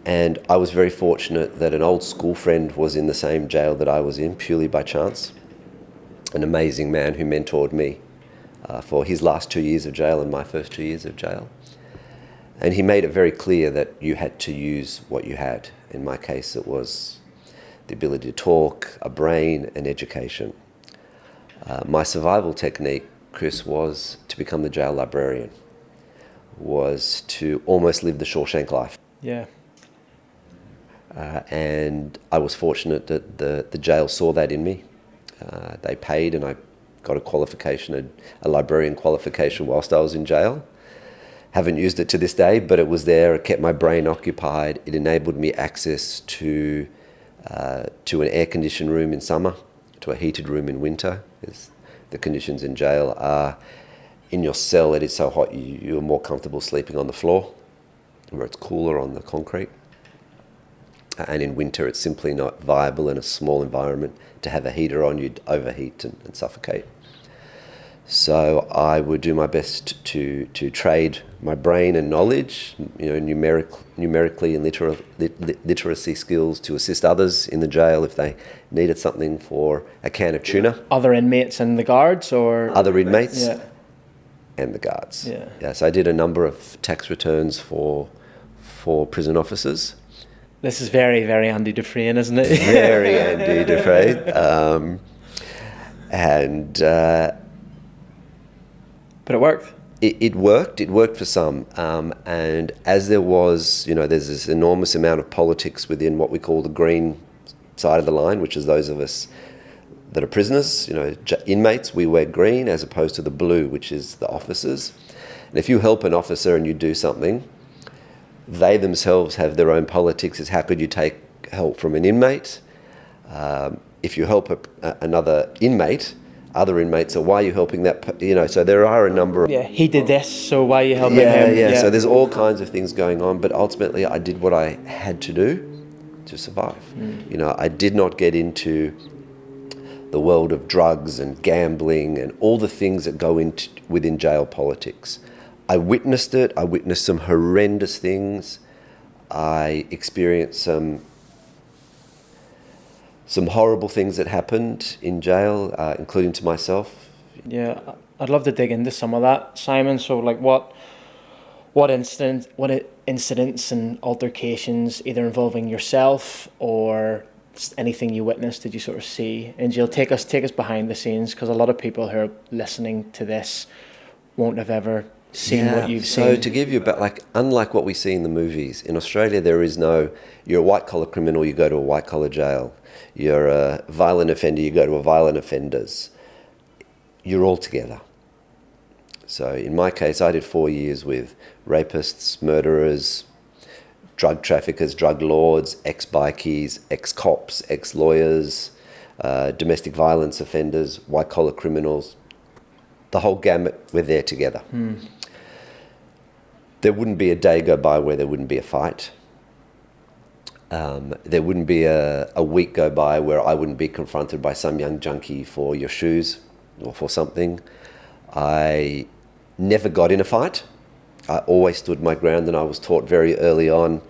And I was very fortunate that an old school friend was in the same jail that I was in, purely by chance. An amazing man who mentored me for his last 2 years of jail and my first 2 years of jail. And he made it very clear that you had to use what you had. In my case, it was the ability to talk, a brain, and education. My survival technique, Chris, was to become the jail librarian, was to almost live the Shawshank life. Yeah. And I was fortunate that the jail saw that in me. They paid, and I got a qualification, a librarian qualification whilst I was in jail. Haven't used it to this day, but it was there. It kept my brain occupied. It enabled me access to an air-conditioned room in summer, to a heated room in winter. Because the conditions in jail are, in your cell, it is so hot you're more comfortable sleeping on the floor, where it's cooler on the concrete. And in winter, it's simply not viable in a small environment to have a heater on. You'd overheat and suffocate. So I would do my best to trade my brain and knowledge, numerically and literacy skills, to assist others in the jail if they needed something for a can of tuna. Other inmates and the guards, or Other inmates, yeah, and the guards. Yeah. So I did a number of tax returns for prison officers. This is very, very Andy Dufresne, isn't it? Very Andy Dufresne. But it worked. It worked. It worked for some. And as there was, there's this enormous amount of politics within what we call the green side of the line, which is those of us that are prisoners, inmates, we wear green, as opposed to the blue, which is the officers. And if you help an officer and you do something, they themselves have their own politics. Is how could you take help from an inmate? If you help another inmate, other inmates are, why are you helping that? So there are a number of... Yeah, he did this, so why are you helping him? Yeah, so there's all kinds of things going on, but ultimately I did what I had to do to survive. I did not get into the world of drugs and gambling and all the things that go into within jail politics. I witnessed it. I witnessed some horrendous things. I experienced some horrible things that happened in jail, including to myself. Yeah, I'd love to dig into some of that, Simon. So, like, what incidents and altercations, either involving yourself or anything you witnessed, did you sort of see in jail? Take us behind the scenes, because a lot of people who are listening to this won't have ever seen what you've seen. So to give you unlike what we see in the movies, in Australia there is no, you're a white collar criminal, you go to a white collar jail. You're a violent offender, you go to a violent offenders. You're all together. So in my case, I did 4 years with rapists, murderers, drug traffickers, drug lords, ex-bikies, ex-cops, ex-lawyers, domestic violence offenders, white collar criminals. The whole gamut, we're there together. There wouldn't be a day go by where there wouldn't be a fight. There wouldn't be a week go by where I wouldn't be confronted by some young junkie for your shoes or for something. I never got in a fight. I always stood my ground, and I was taught very early on,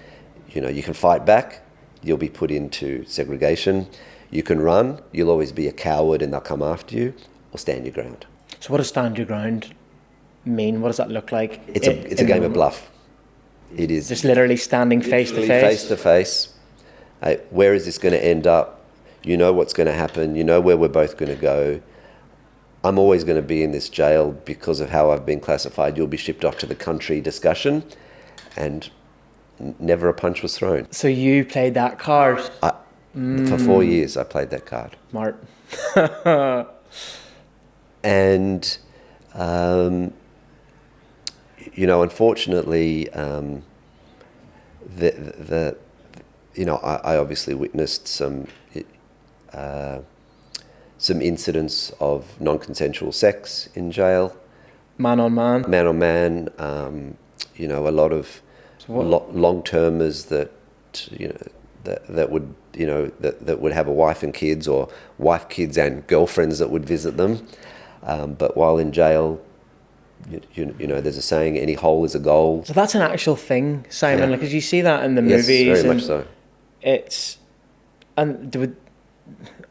you can fight back, you'll be put into segregation. You can run, you'll always be a coward and they'll come after you, or stand your ground. So what does stand your ground mean? What does that look like? It's a game of bluff. It is just literally standing face to face. Face to face. Where is this going to end up? You know what's going to happen. You know where we're both going to go. I'm always going to be in this jail because of how I've been classified. You'll be shipped off to the country discussion, and never a punch was thrown. So you played that card? For 4 years I played that card. Smart. And, unfortunately, I obviously witnessed some incidents of non-consensual sex in jail. Man on man. Man on man. A lot of long-termers that would have a wife and kids, or wife, kids, and girlfriends that would visit them. But while in jail, there's a saying: any hole is a goal. So that's an actual thing, Simon, because you see that in the Yes, movies. very much so.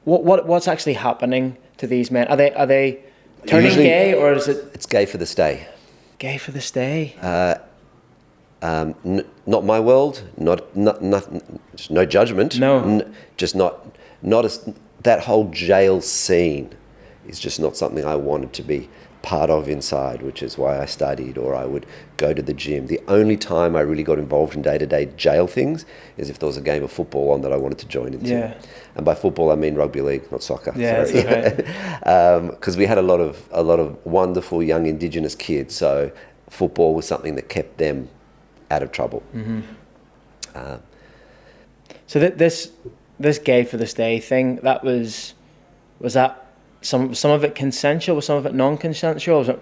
What's actually happening to these men? Are they turning Usually, gay, or is it it's gay for the stay? gay for the stay? Not my world. Not no judgment. No. Just not as that whole jail scene is just not something I wanted to be part of inside, which is why I studied, or I would go to the gym. The only time I really got involved in day-to-day jail things is if there was a game of football on that I wanted to join into. Yeah. And by football I mean rugby league, not soccer. Yeah, sorry. that's okay. Because we had a lot of wonderful young Indigenous kids, so football was something that kept them out of trouble. Mm-hmm. So this gay for the stay thing, that was that some of it consensual, was some of it non-consensual? Was it?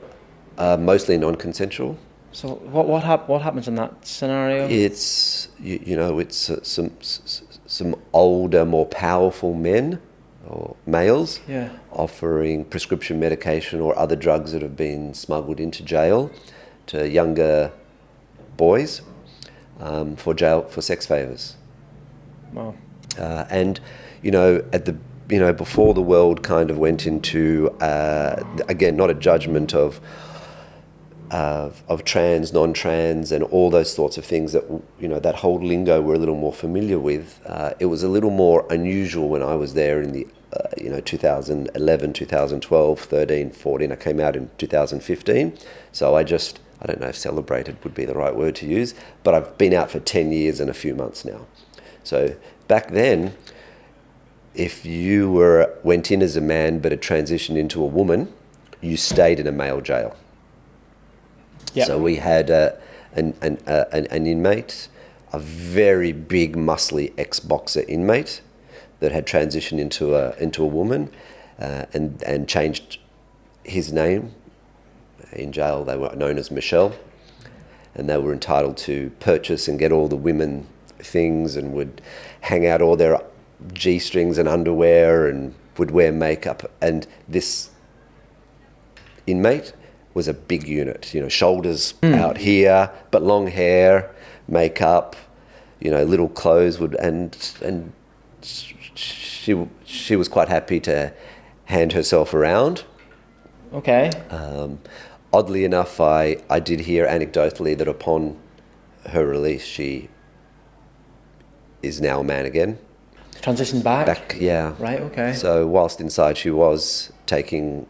Mostly non-consensual. So what happens in that scenario? It's it's some older, more powerful men or males offering prescription medication or other drugs that have been smuggled into jail to younger boys for sex favors. Wow. And before the world kind of went into again, not a judgment of trans, non-trans, and all those sorts of things that that whole lingo we're a little more familiar with. It was a little more unusual when I was there in the 2011, 2012, 13, 14. I came out in 2015, so I don't know if celebrated would be the right word to use, but I've been out for 10 years and a few months now. So back then, if you went in as a man but had transitioned into a woman, you stayed in a male jail. Yep. So we had an inmate, a very big, muscly ex-boxer inmate that had transitioned into a woman and changed his name. In jail, they were known as Michelle, and they were entitled to purchase and get all the women things, and would hang out all their G-strings and underwear, and would wear makeup. And this inmate was a big unit, shoulders out here, but long hair, makeup, little clothes, and she was quite happy to hand herself around. Okay. Oddly enough, I did hear anecdotally that upon her release, she is now a man again. Transitioned back? Yeah. Right, okay. So whilst inside, she was taking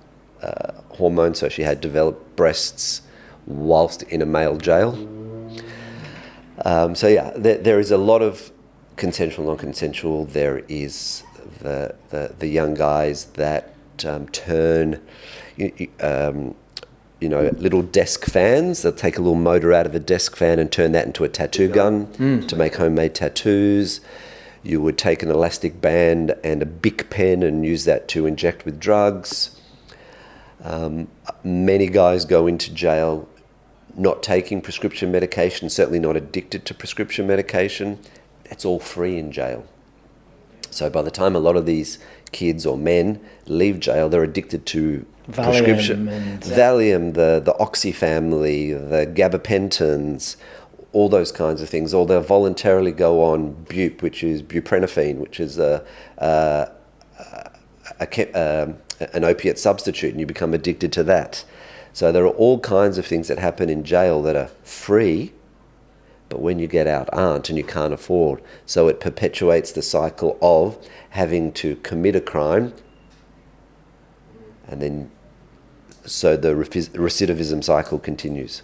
hormones, so she had developed breasts whilst in a male jail. There is a lot of consensual, non-consensual. There is the young guys that turn... little desk fans. They'll take a little motor out of a desk fan and turn that into a tattoo gun to make homemade tattoos. You would take an elastic band and a Bic pen and use that to inject with drugs. Many guys go into jail not taking prescription medication, certainly not addicted to prescription medication. That's all free in jail. So by the time a lot of these kids or men leave jail, they're addicted to prescription. Valium, the Oxy family, the gabapentins, all those kinds of things. Or they'll voluntarily go on bup, which is buprenorphine, which is an opiate substitute, and you become addicted to that. So there are all kinds of things that happen in jail that are free, but when you get out aren't, and you can't afford. So it perpetuates the cycle of having to commit a crime, and then so the recidivism cycle continues.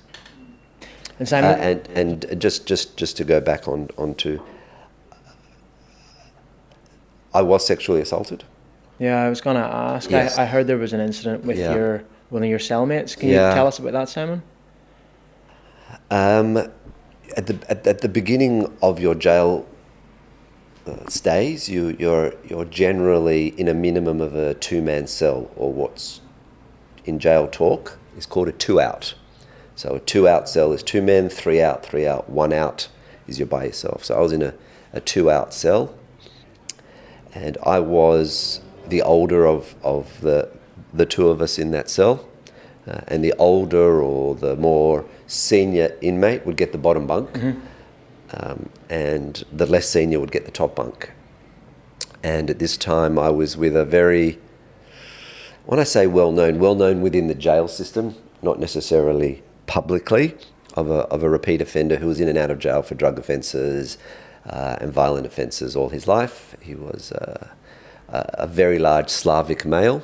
And Simon, and just to go back onto, I was sexually assaulted. Yeah. Yeah, I was going to ask. Yes. I heard there was an incident with Yeah. one of your cellmates. Can you Yeah. tell us about that, Simon? At the beginning of your jail stays, you're generally in a minimum of a 2-man cell, or what's in jail talk is called a 2-out. So a 2-out cell is 2 men, 3 out, 3 out, 1 out is you're by yourself. So I was in a 2-out cell, and I was the older of the two of us in that cell. And the older or the more senior inmate would get the bottom bunk, and the less senior would get the top bunk. And at this time I was with a very, when I say well-known within the jail system, not necessarily publicly, of a repeat offender who was in and out of jail for drug offences and violent offences all his life. He was a very large Slavic male.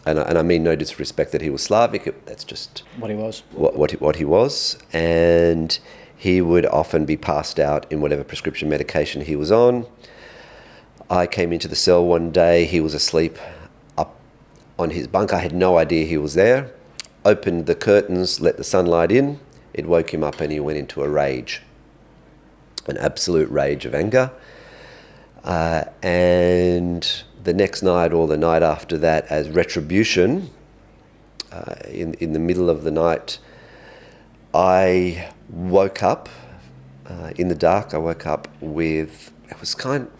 And I mean no disrespect that he was Slavic, that's just What he was. What he was. And he would often be passed out in whatever prescription medication he was on. I came into the cell one day, he was asleep up on his bunk. I had no idea he was there. Opened the curtains, let the sunlight in. It woke him up and he went into a rage, an absolute rage of anger. And the next night or the night after that, as retribution, in the middle of the night, I woke up in the dark. I woke up with, it was kind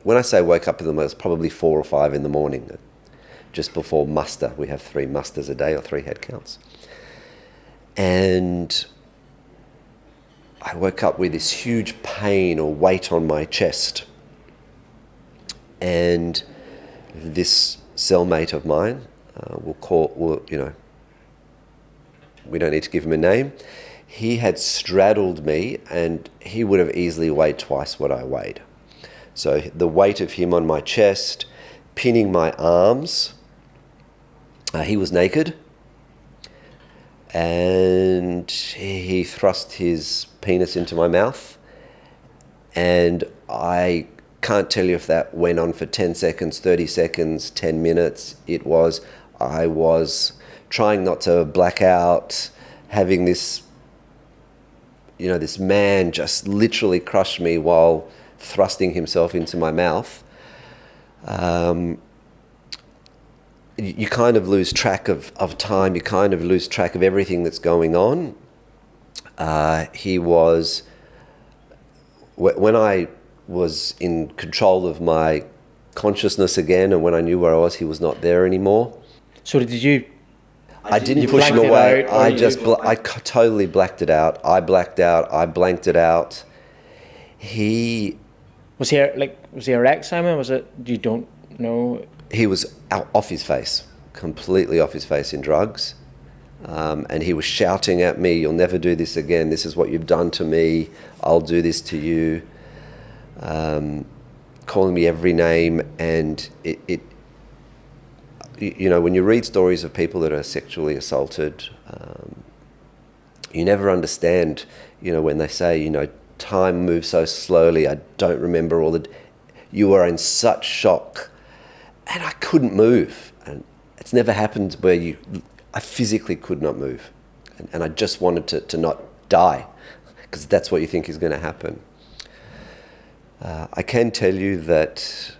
when I say woke up in the morning, it was probably 4 or 5 in the morning, just before muster. We have 3 musters a day, or 3 head counts. And I woke up with this huge pain or weight on my chest. And this cellmate of mine, we don't need to give him a name. He had straddled me, and he would have easily weighed twice what I weighed. So the weight of him on my chest, pinning my arms. He was naked, and he thrust his penis into my mouth, and I can't tell you if that went on for 10 seconds, 30 seconds, 10 minutes. I was trying not to black out, having this, this man just literally crush me while thrusting himself into my mouth. You kind of lose track of time. You kind of lose track of everything that's going on. He was, when I was in control of my consciousness again, and when I knew where I was, he was not there anymore. So did you? I didn't push him away. I totally blacked it out. I blacked out. I blanked it out. Was he erect, Simon? Was it? You don't know. He was off his face, completely off his face in drugs. And he was shouting at me, "You'll never do this again. This is what you've done to me. I'll do this to you." Calling me every name. And when you read stories of people that are sexually assaulted, you never understand, when they say, time moves so slowly, I don't remember all the... You were in such shock. And I couldn't move. And it's never happened where I physically could not move. And I just wanted to not die, because that's what you think is going to happen. I can tell you that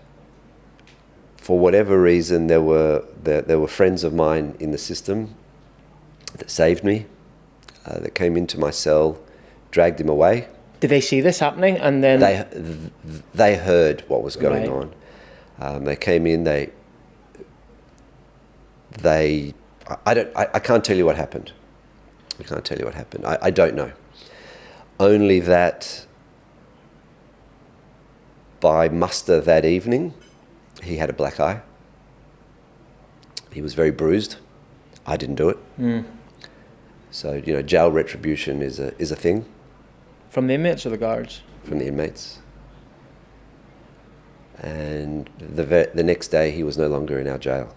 for whatever reason, there were friends of mine in the system that saved me, that came into my cell, dragged him away. Did they see this happening? And then they heard what was going on. They came in. I can't tell you what happened. I can't tell you what happened. I don't know. Only that by muster that evening, he had a black eye. He was very bruised. I didn't do it. So, jail retribution is a thing. From the inmates or the guards? From the inmates. And the next day, he was no longer in our jail.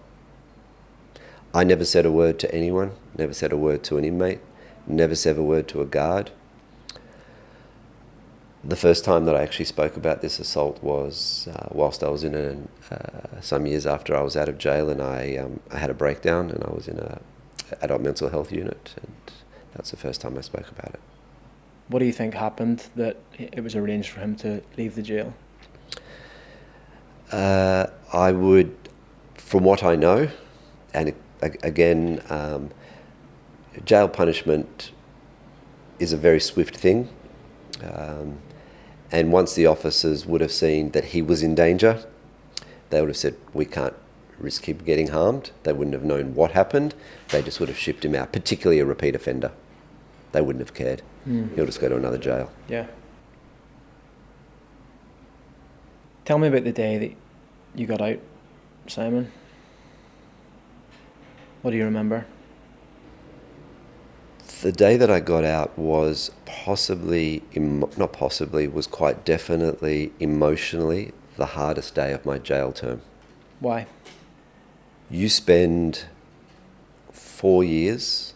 I never said a word to anyone, never said a word to an inmate, never said a word to a guard. The first time that I actually spoke about this assault was whilst I was in some years after I was out of jail, and I had a breakdown, and I was in a adult mental health unit, and that's the first time I spoke about it. What do you think happened that it was arranged for him to leave the jail? I would, from what I know, and again, jail punishment is a very swift thing. And once the officers would have seen that he was in danger, they would have said, we can't risk him getting harmed. They wouldn't have known what happened. They just would have shipped him out, particularly a repeat offender. They wouldn't have cared. He'll just go to another jail. Yeah. Tell me about the day that you got out, Simon. What do you remember? The day that I got out was was quite definitely emotionally the hardest day of my jail term. Why? You spend 4 years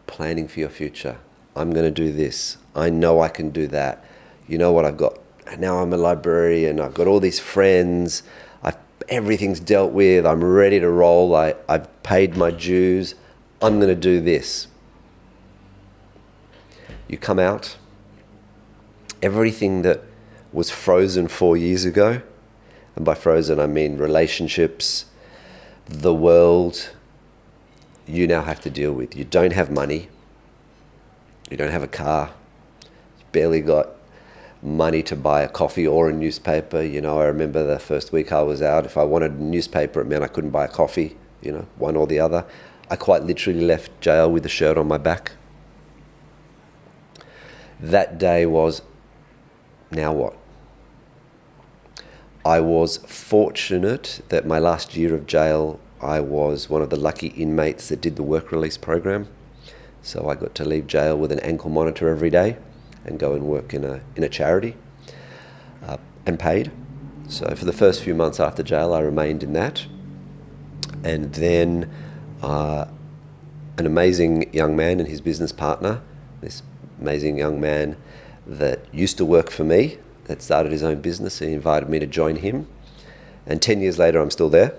planning for your future. I'm going to do this. I know I can do that. You know what I've got? Now I'm a librarian. I've got all these friends. Everything's dealt with. I'm ready to roll. I've paid my dues. I'm going to do this. You come out. Everything that was frozen 4 years ago, and by frozen I mean relationships, the world, you now have to deal with. You don't have money. You don't have a car. You've barely got money to buy a coffee or a newspaper. You know, I remember the first week I was out, if I wanted a newspaper, it meant I couldn't buy a coffee, you know, one or the other. I quite literally left jail with a shirt on my back. That day was, now what? I was fortunate that my last year of jail, I was one of the lucky inmates that did the work release program. So I got to leave jail with an ankle monitor every day and go and work in a charity, and paid. So for the first few months after jail, I remained in that. And then an amazing young man and his business partner, this amazing young man that used to work for me, that started his own business, he invited me to join him. And 10 years later, I'm still there.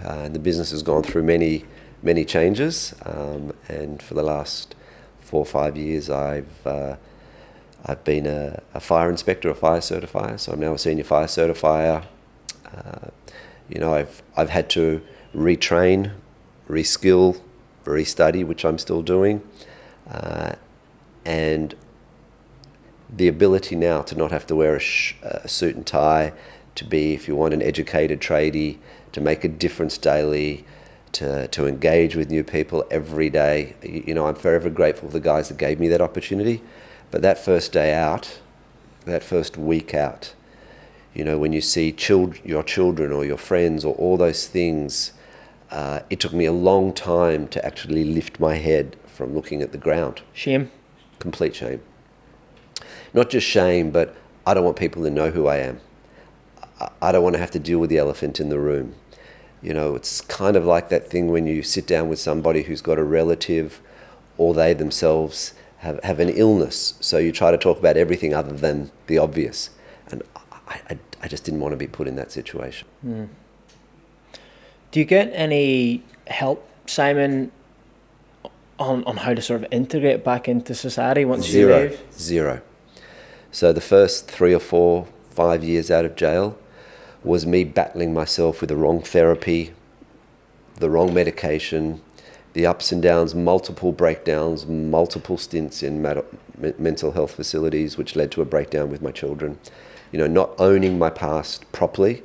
And the business has gone through many changes. And for the last 4 or 5 years, I've been a fire inspector, a fire certifier. So I'm now a senior fire certifier. You know, I've had to retrain, reskill, restudy, which I'm still doing. And the ability now to not have to wear a suit and tie, to be, if you want, an educated tradie, to make a difference daily, to engage with new people every day. You know, I'm forever grateful for the guys that gave me that opportunity. But that first day out, that first week out, you know, when you see your children or your friends or all those things, it took me a long time to actually lift my head from looking at the ground. Shame? Complete shame. Not just shame, but I don't want people to know who I am. I don't want to have to deal with the elephant in the room. You know, it's kind of like that thing when you sit down with somebody who's got a relative or they themselves have an illness. So you try to talk about everything other than the obvious. And I just didn't want to be put in that situation. Mm. Do you get any help, Simon, on how to sort of integrate back into society once you leave? Zero. So the first 3 or 4, 5 years out of jail was me battling myself with the wrong therapy, the wrong medication, the ups and downs, multiple breakdowns, multiple stints in mental health facilities, which led to a breakdown with my children. You know, not owning my past properly,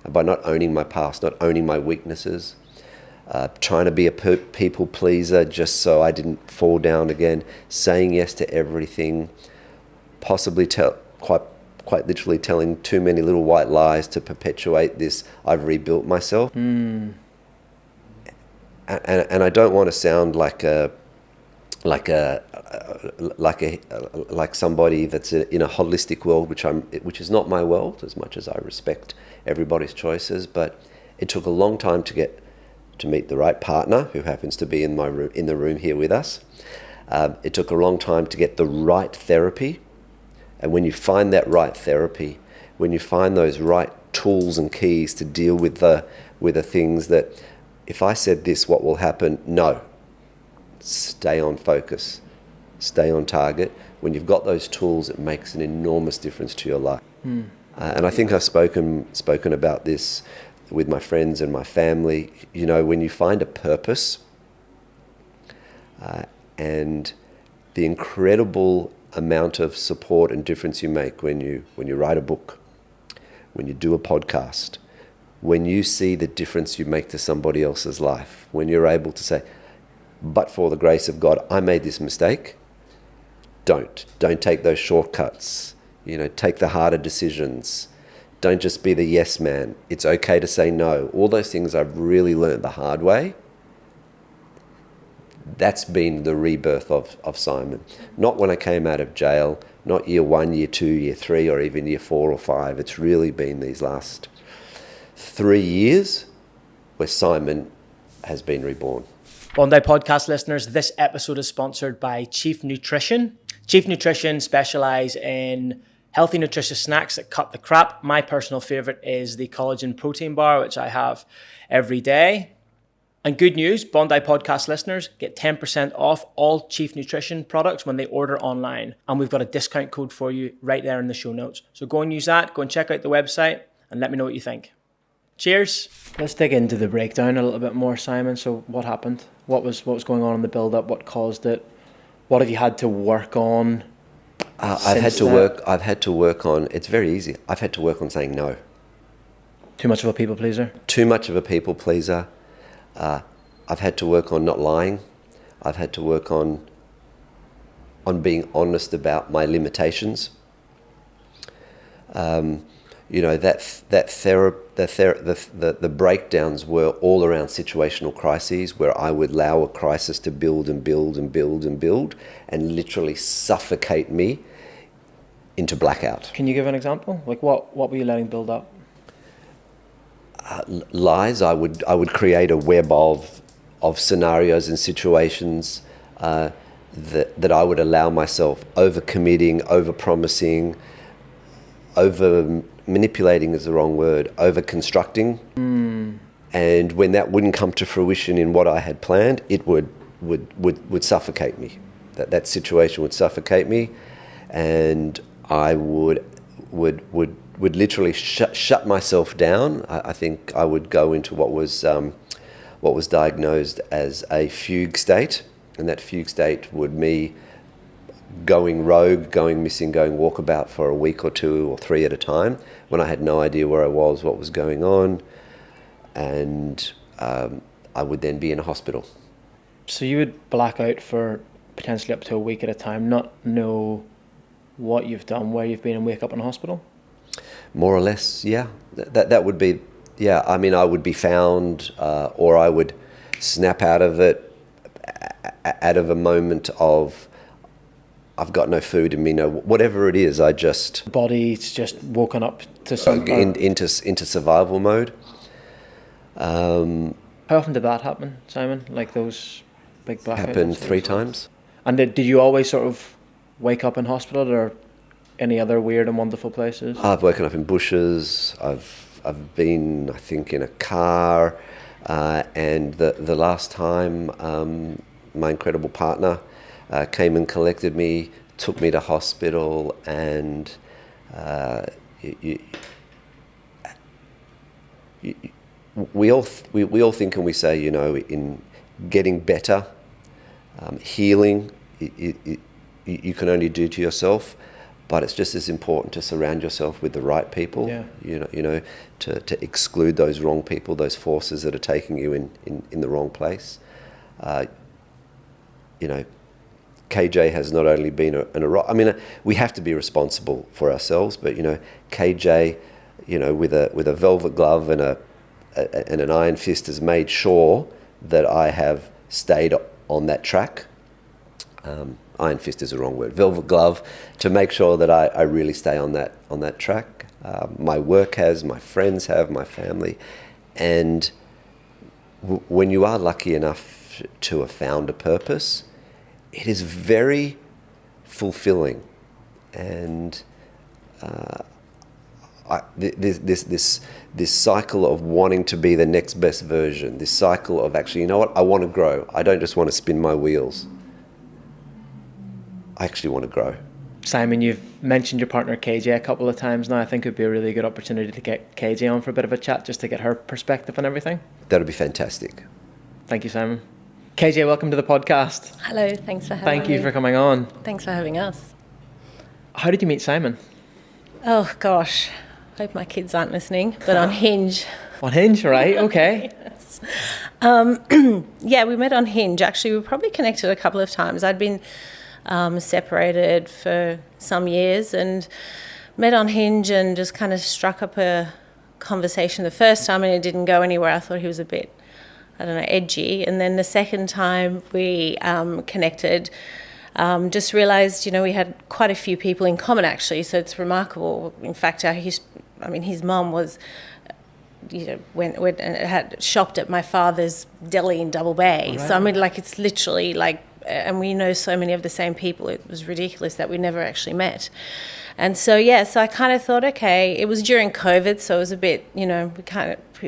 and by not owning my past, not owning my weaknesses, trying to be a people pleaser just so I didn't fall down again, saying yes to everything, possibly quite literally telling too many little white lies to perpetuate this I've rebuilt myself. And I don't want to sound like somebody that's in a holistic world, which is not my world, as much as I respect everybody's choices. But it took a long time to meet the right partner, who happens to be in the room here with us, It took a long time to get the right therapy. And when you find that right therapy, when you find those right tools and keys to deal with the things that, if I said this, what will happen? No. Stay on focus. Stay on target. When you've got those tools, it makes an enormous difference to your life. And I think I've spoken about this with my friends and my family. You know, when you find a purpose and the incredible amount of support and difference you make when you write a book, when you do a podcast, when you see the difference you make to somebody else's life, when you're able to say, but for the grace of God, I made this mistake. Don't take those shortcuts. You know, take the harder decisions. Don't just be the yes man. It's okay to say no. All those things I've really learned the hard way. That's been the rebirth of Simon. Not when I came out of jail, not year 1, year 2, year 3, or even year 4 or 5. It's really been these last 3 years where Simon has been reborn. Bondi podcast listeners, this episode is sponsored by Chief Nutrition. Chief Nutrition specialise in healthy, nutritious snacks that cut the crap. My personal favourite is the collagen protein bar, which I have every day. And good news, Bondi podcast listeners get 10% off all Chief Nutrition products when they order online. And we've got a discount code for you right there in the show notes. So go and use that, go and check out the website and let me know what you think. Cheers. Let's dig into the breakdown a little bit more, Simon. So what happened? What was going on in the build-up? What caused it? What have you had to work on? I've had to work on, it's very easy. I've had to work on saying no. Too much of a people pleaser? Too much of a people pleaser. I've had to work on not lying. I've had to work on being honest about my limitations. You know, the breakdowns were all around situational crises, where I would allow a crisis to build and build and build and build and literally suffocate me into blackout. Can you give an example? Like what were you letting build up? Lies. I would create a web of scenarios and situations that I would allow myself over-committing, over-promising, over-manipulating is the wrong word, over-constructing. And when that wouldn't come to fruition in what I had planned, it would suffocate me. That situation would suffocate me, and I would literally shut myself down. I think I would go into what was diagnosed as a fugue state, and that fugue state would me going rogue, going missing, going walkabout for a week or 2 or 3 at a time, when I had no idea where I was, what was going on, and I would then be in a hospital. So you would black out for potentially up to a week at a time, not know what you've done, where you've been, and wake up in a hospital? More or less, yeah. That would be, yeah. I mean, I would be found, or I would snap out of it, out of a moment of, I've got no food in me, no, whatever it is, I just... Body's just woken up to some... into survival mode. How often did that happen, Simon? Like those big blackouts? Happened 3 times. And did you always sort of wake up in hospital or any other weird and wonderful places? I've woken up in bushes. I've been, I think, in a car. And the last time, my incredible partner came and collected me, took me to hospital, and we all think and we say, you know, in getting better, healing, you can only do to yourself, but it's just as important to surround yourself with the right people. Yeah. You know, to exclude those wrong people, those forces that are taking you in the wrong place. You know, KJ has not only been I mean, we have to be responsible for ourselves, but you know, KJ, you know, with a velvet glove and an iron fist, has made sure that I have stayed on that track. Iron fist is the wrong word. Velvet glove, to make sure that I really stay on that track. My work has, my friends have, my family, and when you are lucky enough to have found a purpose, it is very fulfilling, and this cycle of wanting to be the next best version, this cycle of actually, you know what, I want to grow. I don't just want to spin my wheels. I actually want to grow. Simon, you've mentioned your partner KJ a couple of times now. I think it would be a really good opportunity to get KJ on for a bit of a chat, just to get her perspective on everything. That would be fantastic. Thank you, Simon. KJ, welcome to the podcast. Hello, thanks for having me. Thank you for coming on. Thanks for having us. How did you meet Simon? Oh gosh, hope my kids aren't listening, but on Hinge. On Hinge, right? Okay. Yes. Yeah, we met on Hinge. Actually, we were probably connected a couple of times. I'd been separated for some years and met on Hinge and just kind of struck up a conversation the first time, and it didn't go anywhere. I thought he was a bit, I don't know, edgy. And then the second time we connected, just realised, you know, we had quite a few people in common actually, so it's remarkable. In fact, his mum was, you know, went and had shopped at my father's deli in Double Bay. Right. So I mean, like, it's literally like, and we know so many of the same people. It was ridiculous that we never actually met. And so, yeah, so I kind of thought, okay, it was during COVID, so it was a bit, you know,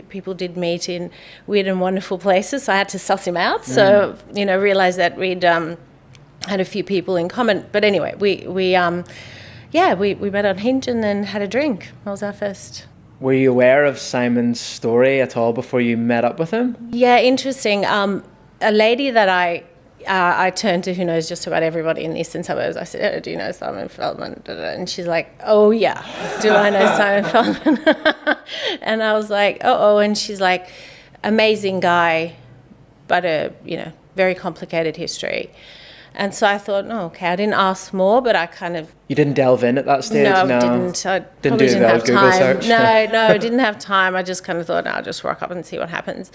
people did meet in weird and wonderful places, so I had to suss him out. So, you know, realised that we'd had a few people in common. But anyway, we met on Hinge and then had a drink. That was our first. Were you aware of Simon's story at all before you met up with him? Yeah, interesting. A lady that I turned to, who knows just about everybody in the eastern suburbs. I said, oh, do you know Simon Feldman? And she's like, oh yeah, do I know Simon Feldman? And I was like, oh, and she's like, amazing guy, but a, you know, very complicated history. And so I thought, oh, okay, I didn't ask more, but I kind of... You didn't delve in at that stage? No, No, didn't. I didn't do didn't have Google time. search? No, didn't have time. I just kind of thought, no, I'll just rock up and see what happens.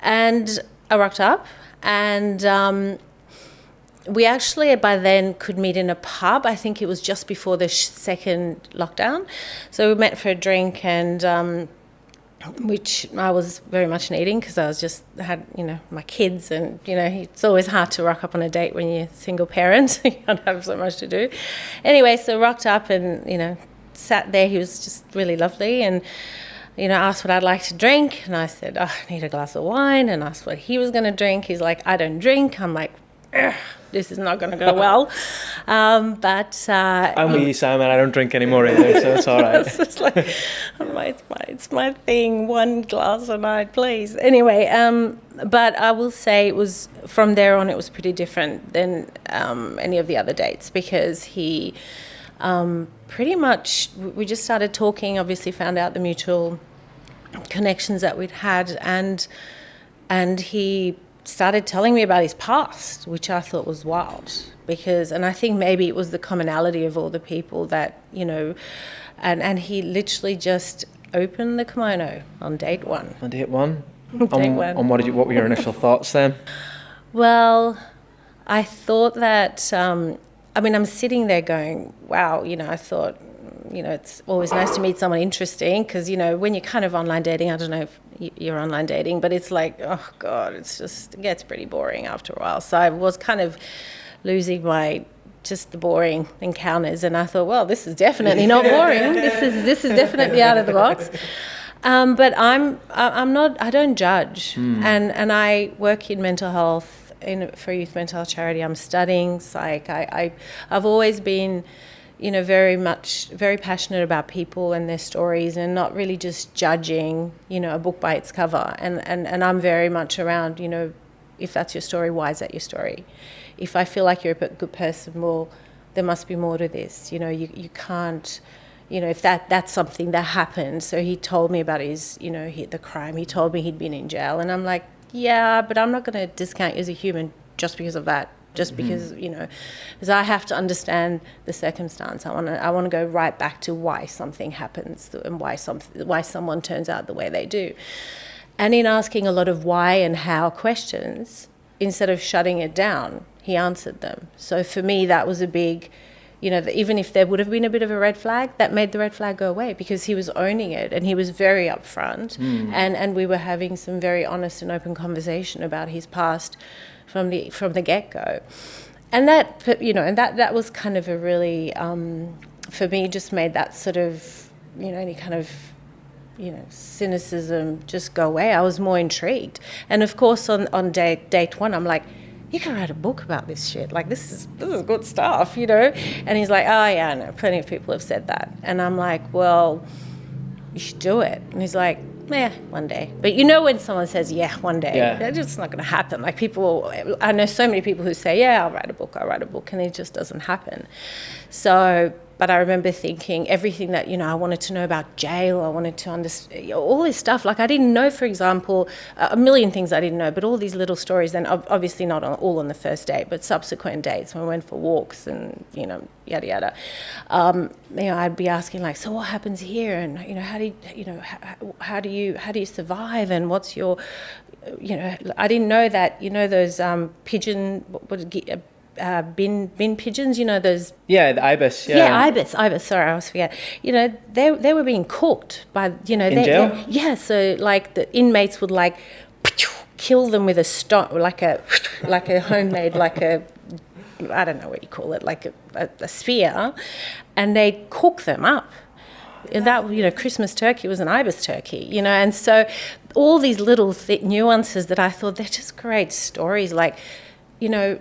And I rocked up, and we actually by then could meet in a pub. I think it was just before the second lockdown. So we met for a drink, and which I was very much needing, because I was just had, you know, my kids, and, you know, it's always hard to rock up on a date when you're a single parent. You don't have so much to do. Anyway, so rocked up and, you know, sat there. He was just really lovely, and, you know, asked what I'd like to drink, and I said, oh, I need a glass of wine, and asked what he was going to drink. He's like, I don't drink. I'm like, this is not going to go well. But I'm with you, Simon. I don't drink anymore either, so it's all right. It's just like, it's my thing. One glass a night, please. Anyway, but I will say it was, from there on, it was pretty different than any of the other dates, because he pretty much, we just started talking, obviously found out the mutual connections that we'd had, and he started telling me about his past, which I thought was wild, because, and I think maybe it was the commonality of all the people that, you know, and he literally just opened the kimono on date one. On date one? Date one. And what were your initial thoughts then? Well, I thought that, I mean, I'm sitting there going, wow, you know, I thought, you know, it's always nice to meet someone interesting, because, you know, when you're kind of online dating, I don't know if you're online dating, but it's like, oh God, it gets pretty boring after a while. So I was kind of losing just the boring encounters, and I thought, well, this is definitely not boring. This is definitely out of the box. But I'm not, I don't judge. And I work in mental health for a youth mental health charity. I'm studying psych. I've always been, you know, very passionate about people and their stories, and not really just judging, you know, a book by its cover. And I'm very much around, you know, if that's your story, why is that your story? If I feel like you're a good person, well, there must be more to this. You know, you can't, you know, if that's something that happened. So he told me about his, you know, the crime. He told me he'd been in jail, and I'm like, yeah, but I'm not going to discount you as a human just because of that. Just because, you know, because I have to understand the circumstance. I want to go right back to why something happens and why someone turns out the way they do. And in asking a lot of why and how questions, instead of shutting it down, he answered them. So for me, that was a big, you know, even if there would have been a bit of a red flag, that made the red flag go away, because he was owning it and he was very upfront, and we were having some very honest and open conversation about his past from the get-go. And that, you know, and that was kind of a really, for me, just made that sort of, you know, any kind of, you know, cynicism just go away. I was more intrigued. And of course, on date one, I'm like, you can write a book about this shit. Like, this is good stuff, you know? And he's like, oh, yeah, I know. Plenty of people have said that. And I'm like, well, you should do it. And he's like, yeah, one day. But you know when someone says, yeah, one day, that's just not going to happen. Like, people, I know so many people who say, yeah, I'll write a book, and it just doesn't happen. So, but I remember thinking everything that, you know, I wanted to know about jail, I wanted to understand all this stuff. Like, I didn't know, for example, a million things I didn't know, but all these little stories, and obviously not all on the first date, but subsequent dates when we went for walks and, you know, yada, yada. You know, I'd be asking, like, so what happens here? And, you know, how do you survive? And what's your, you know, I didn't know that, you know, those pigeon, bin pigeons, you know, those... Yeah, the ibis, ibis, sorry, I always forget. You know, they were being cooked by, you know... In jail? Yeah, so, like, the inmates would, like, kill them with a stone, like a homemade, like a... I don't know what you call it, like a sphere, and they'd cook them up. And that, you know, Christmas turkey was an ibis turkey, you know, and so all these little nuances that I thought, they're just great stories, like, you know...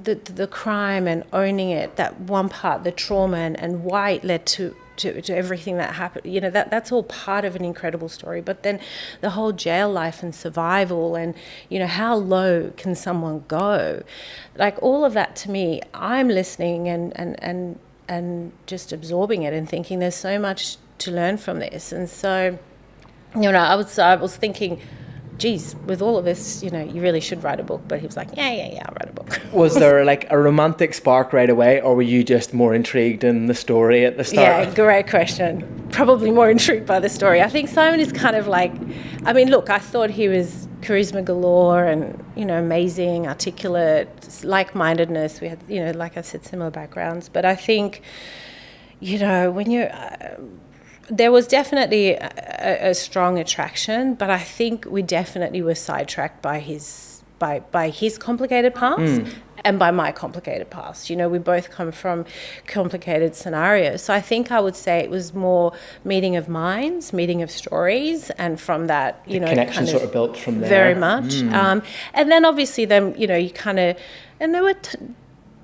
The crime and owning it, that one part, the trauma and why it led to everything that happened, you know, that's all part of an incredible story. But then the whole jail life and survival and, you know, how low can someone go? Like, all of that, to me, I'm listening and just absorbing it and thinking there's so much to learn from this. And so, you know, I was thinking, geez, with all of this, you know, you really should write a book. But he was like, yeah, I'll write a book. Was there like a romantic spark right away, or were you just more intrigued in the story at the start? Yeah, great question. Probably more intrigued by the story. I think Simon is kind of like, I mean, look, I thought he was charisma galore and, you know, amazing, articulate, like-mindedness. We had, you know, like I said, similar backgrounds. But I think, you know, when you're... there was definitely a strong attraction, but I think we definitely were sidetracked by his complicated past and by my complicated past. You know, we both come from complicated scenarios. So I think I would say it was more meeting of minds, meeting of stories, and from that, you know, connection sort of built from there. Very much. And then obviously then, you know, you kind of, and there were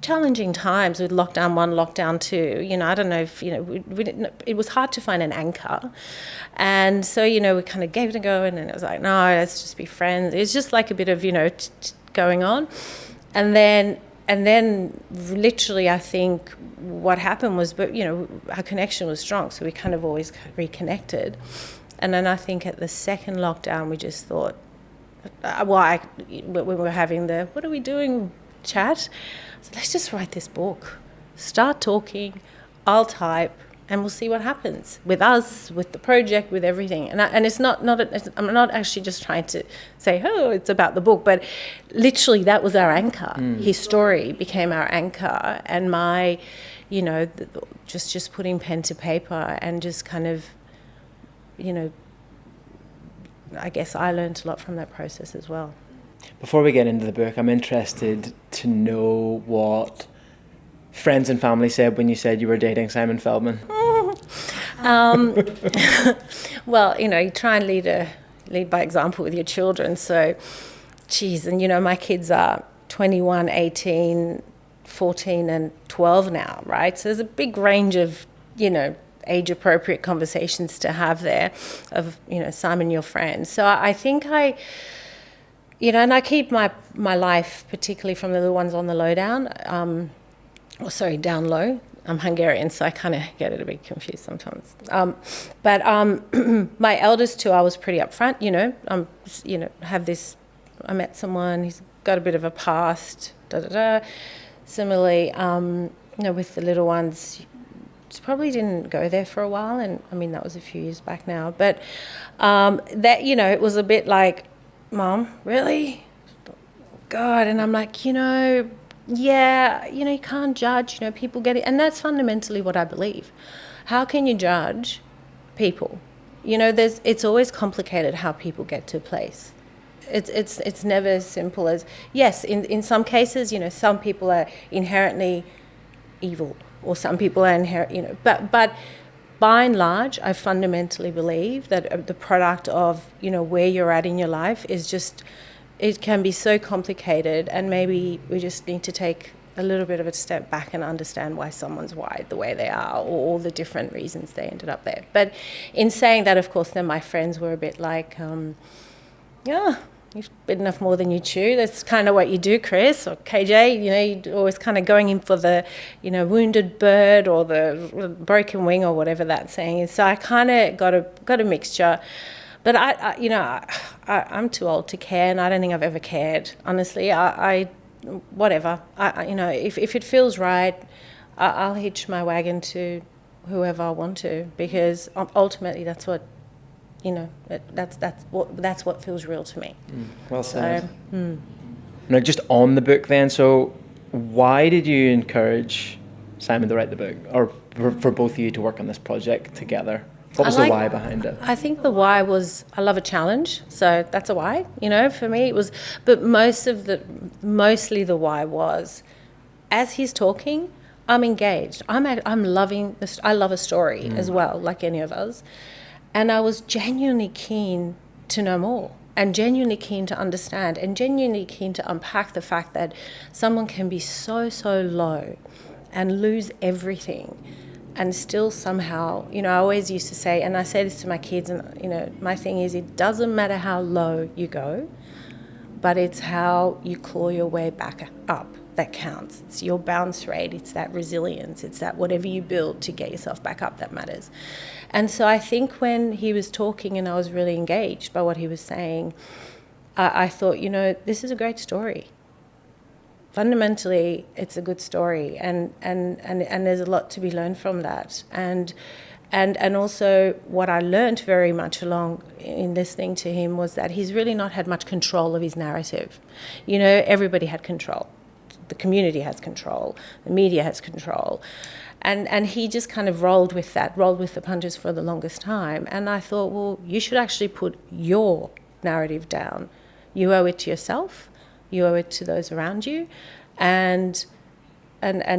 challenging times with lockdown 1, lockdown 2. You know, I don't know if, you know, we didn't, it was hard to find an anchor. And so, you know, we kind of gave it a go, and then it was like, no, let's just be friends. It was just like a bit of, you know, going on. And then literally, I think what happened was, but, you know, our connection was strong, so we kind of always reconnected. And then I think at the second lockdown, we just thought, when we were having the, what are we doing chat, so let's just write this book, start talking, I'll type, and we'll see what happens with us, with the project, with everything. And it's not I'm not actually just trying to say, oh, it's about the book, but literally that was our anchor. His story became our anchor, and my, you know, just putting pen to paper and just kind of, you know, I guess I learned a lot from that process as well. Before we get into the book, I'm interested to know what friends and family said when you said you were dating Simon Feldman. Well, you know, you try and lead by example with your children. So, geez, and you know, my kids are 21, 18, 14 and 12 now, right? So there's a big range of, you know, age-appropriate conversations to have there of, you know, Simon, your friend. So I think you know, and I keep my life, particularly from the little ones, on the lowdown. Down low. I'm Hungarian, so I kind of get it a bit confused sometimes. But my eldest two, I was pretty upfront. You know, have this. I met someone. He's got a bit of a past. Similarly, you know, with the little ones, probably didn't go there for a while, and I mean that was a few years back now. But that, you know, it was a bit like, Mom, really? God. And I'm like, you know, yeah, you know, you can't judge, you know, people get it. And that's fundamentally what I believe. How can you judge people? You know, it's always complicated how people get to a place. it's never as simple as, yes, in some cases, you know, some people are inherently evil, or some people are but by and large, I fundamentally believe that the product of, you know, where you're at in your life is just, it can be so complicated, and maybe we just need to take a little bit of a step back and understand why someone's wired the way they are, or all the different reasons they ended up there. But in saying that, of course, then my friends were a bit like, yeah, you've bitten enough more than you chew. That's kind of what you do, Chris, or KJ. You know, you're always kind of going in for the, you know, wounded bird or the broken wing, or whatever that saying is. So I kind of got a mixture. But I'm too old to care, and I don't think I've ever cared. Honestly, whatever. You know, if it feels right, I'll hitch my wagon to whoever I want to, because ultimately that's what, you know, that's what feels real to me. Well said. Now, just on the book then, so why did you encourage Simon to write the book, or for both of you to work on this project together? What was the why behind it? I think the why was, I love a challenge, so that's a why. You know, for me it was, but mostly the why was, as he's talking, I'm engaged. I'm loving this. I love a story as well, like any of us, and I was genuinely keen to know more, and genuinely keen to understand, and genuinely keen to unpack the fact that someone can be so low and lose everything, and still somehow, you know, I always used to say, and I say this to my kids, and, you know, my thing is, it doesn't matter how low you go, but it's how you claw your way back up that counts. It's your bounce rate, it's that resilience, it's that whatever you build to get yourself back up that matters. And so I think when he was talking and I was really engaged by what he was saying, I thought, you know, this is a great story. Fundamentally, it's a good story, and there's a lot to be learned from that. And also what I learned very much along in listening to him was that he's really not had much control of his narrative. You know, everybody had control. The community has control. The media has control. And he just kind of rolled with the punches for the longest time. And I thought, well, you should actually put your narrative down. You owe it to yourself. You owe it to those around you, and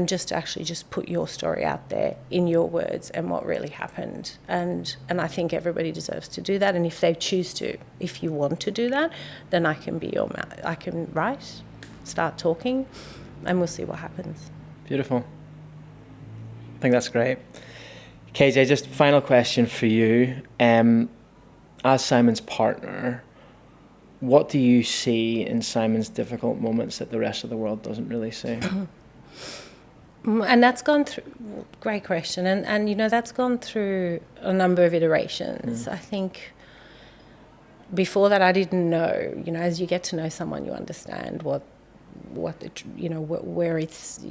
just actually just put your story out there in your words and what really happened. And I think everybody deserves to do that. And if they choose to, if you want to do that, then I can be your mouth. I can write, start talking, and we'll see what happens. Beautiful. I think that's great. KJ, just final question for you. As Simon's partner, what do you see in Simon's difficult moments that the rest of the world doesn't really see? And that's gone through, great question, and you know, that's gone through a number of iterations. I think before that I didn't know, you know, as you get to know someone, you understand what the, you know, where it's,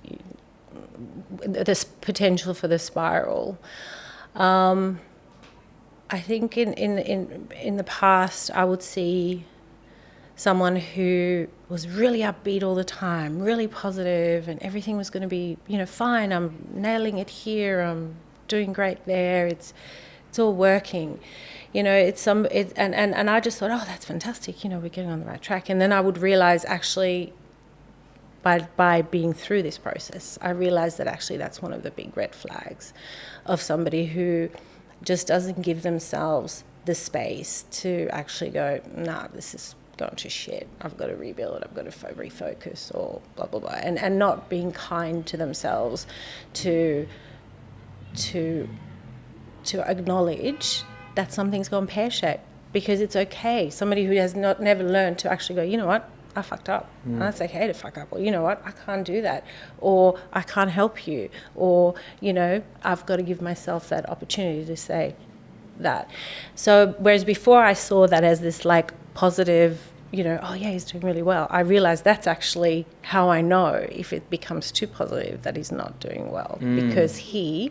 this potential for the spiral. I think in the past I would see someone who was really upbeat all the time, really positive, and everything was going to be, you know, fine. I'm nailing it here. I'm doing great there. It's all working, you know. And I just thought, oh, that's fantastic. You know, we're getting on the right track. And then I would realize, actually, by being through this process, I realized that actually that's one of the big red flags of somebody who just doesn't give themselves the space to actually go, nah, this is going to shit, I've got to rebuild, I've got to refocus, or blah blah blah, and not being kind to themselves to acknowledge that something's gone pear-shaped, because it's okay. Somebody who has never learned to actually go, you know what, I fucked up. And that's okay to fuck up. Or, you know what, I can't do that. Or I can't help you. Or, you know, I've got to give myself that opportunity to say that. So whereas before I saw that as this like positive, you know, oh yeah, he's doing really well, I realized that's actually how I know if it becomes too positive that he's not doing well, because he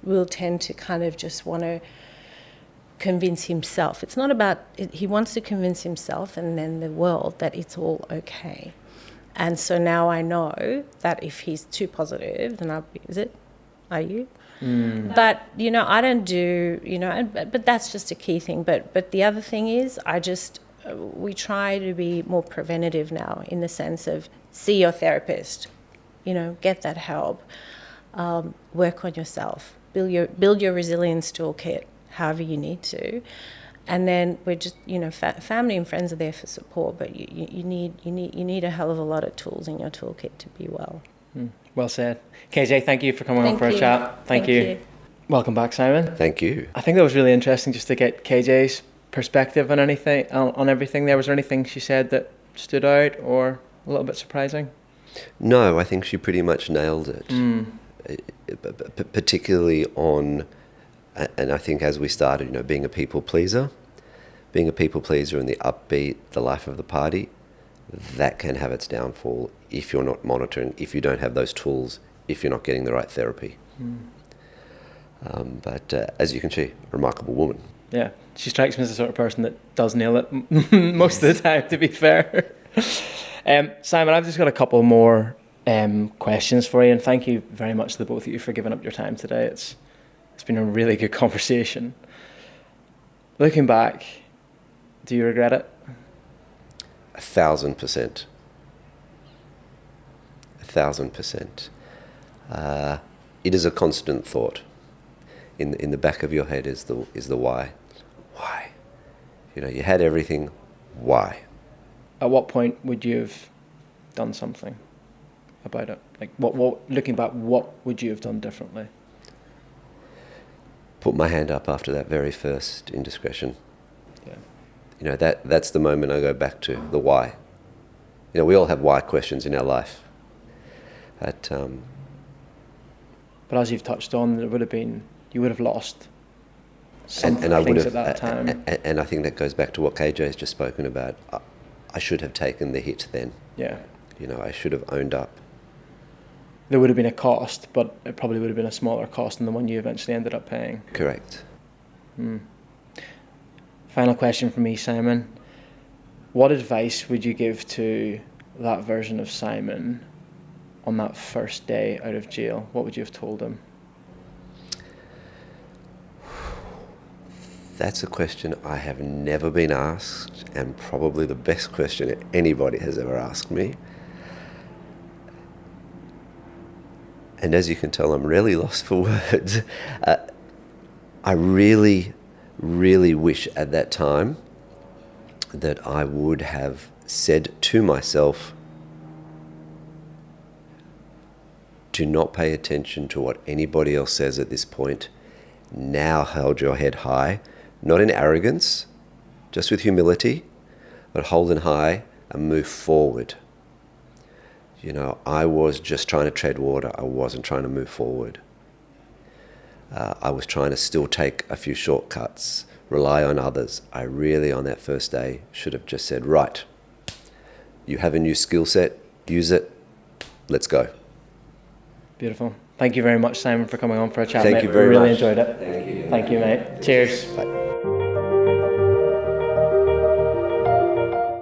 will tend to kind of just want to convince himself. It's not about, he wants to convince himself and then the world that it's all okay. And so now I know that if he's too positive, then are you? But, you know, I don't do, you know, but that's just a key thing. But the other thing is, I just we try to be more preventative now, in the sense of see your therapist, get that help, work on yourself, build your resilience toolkit, however you need to. And then we're just, family and friends are there for support, but you need a hell of a lot of tools in your toolkit to be well. Well said. KJ, thank you for coming on for a chat. Thank you. Welcome back, Simon. Thank you. I think that was really interesting just to get KJ's perspective on everything there. Was there anything she said that stood out or a little bit surprising? No, I think she pretty much nailed it. Particularly on, and I think as we started, being a people pleaser in the upbeat, the life of the party, that can have its downfall if you're not monitoring, if you don't have those tools, if you're not getting the right therapy. But as you can see, remarkable woman. Yeah, she strikes me as the sort of person that does nail it most of the time, to be fair. Simon, I've just got a couple more questions for you, and thank you very much to the both of you for giving up your time today. It's been a really good conversation. Looking back, do you regret it? 1,000%. 1,000%. It is a constant thought. In the back of your head is the why. Why? You had everything. Why? At what point would you have done something about it? Like, what looking back, what would you have done differently? Put my hand up after that very first indiscretion. Yeah. That's the moment I go back to, the why. We all have why questions in our life. But as you've touched on, you would have lost some and I things at that time. And I think that goes back to what KJ has just spoken about. I should have taken the hit then. Yeah. I should have owned up. There would have been a cost, but it probably would have been a smaller cost than the one you eventually ended up paying. Correct. Final question from me, Simon. What advice would you give to that version of Simon on that first day out of jail? What would you have told him? That's a question I have never been asked, and probably the best question anybody has ever asked me. And as you can tell, I'm really lost for words. I really, really wish at that time that I would have said to myself, do not pay attention to what anybody else says at this point. Now hold your head high, not in arrogance, just with humility, but holding high and move forward. I was just trying to tread water. I wasn't trying to move forward. I was trying to still take a few shortcuts, rely on others. I really, on that first day, should have just said, right, you have a new skill set, use it, let's go. Beautiful. Thank you very much, Simon, for coming on for a chat, Thank mate. you very much. Really much. enjoyed it. Thank you. Thank you, mate. Cheers. Bye.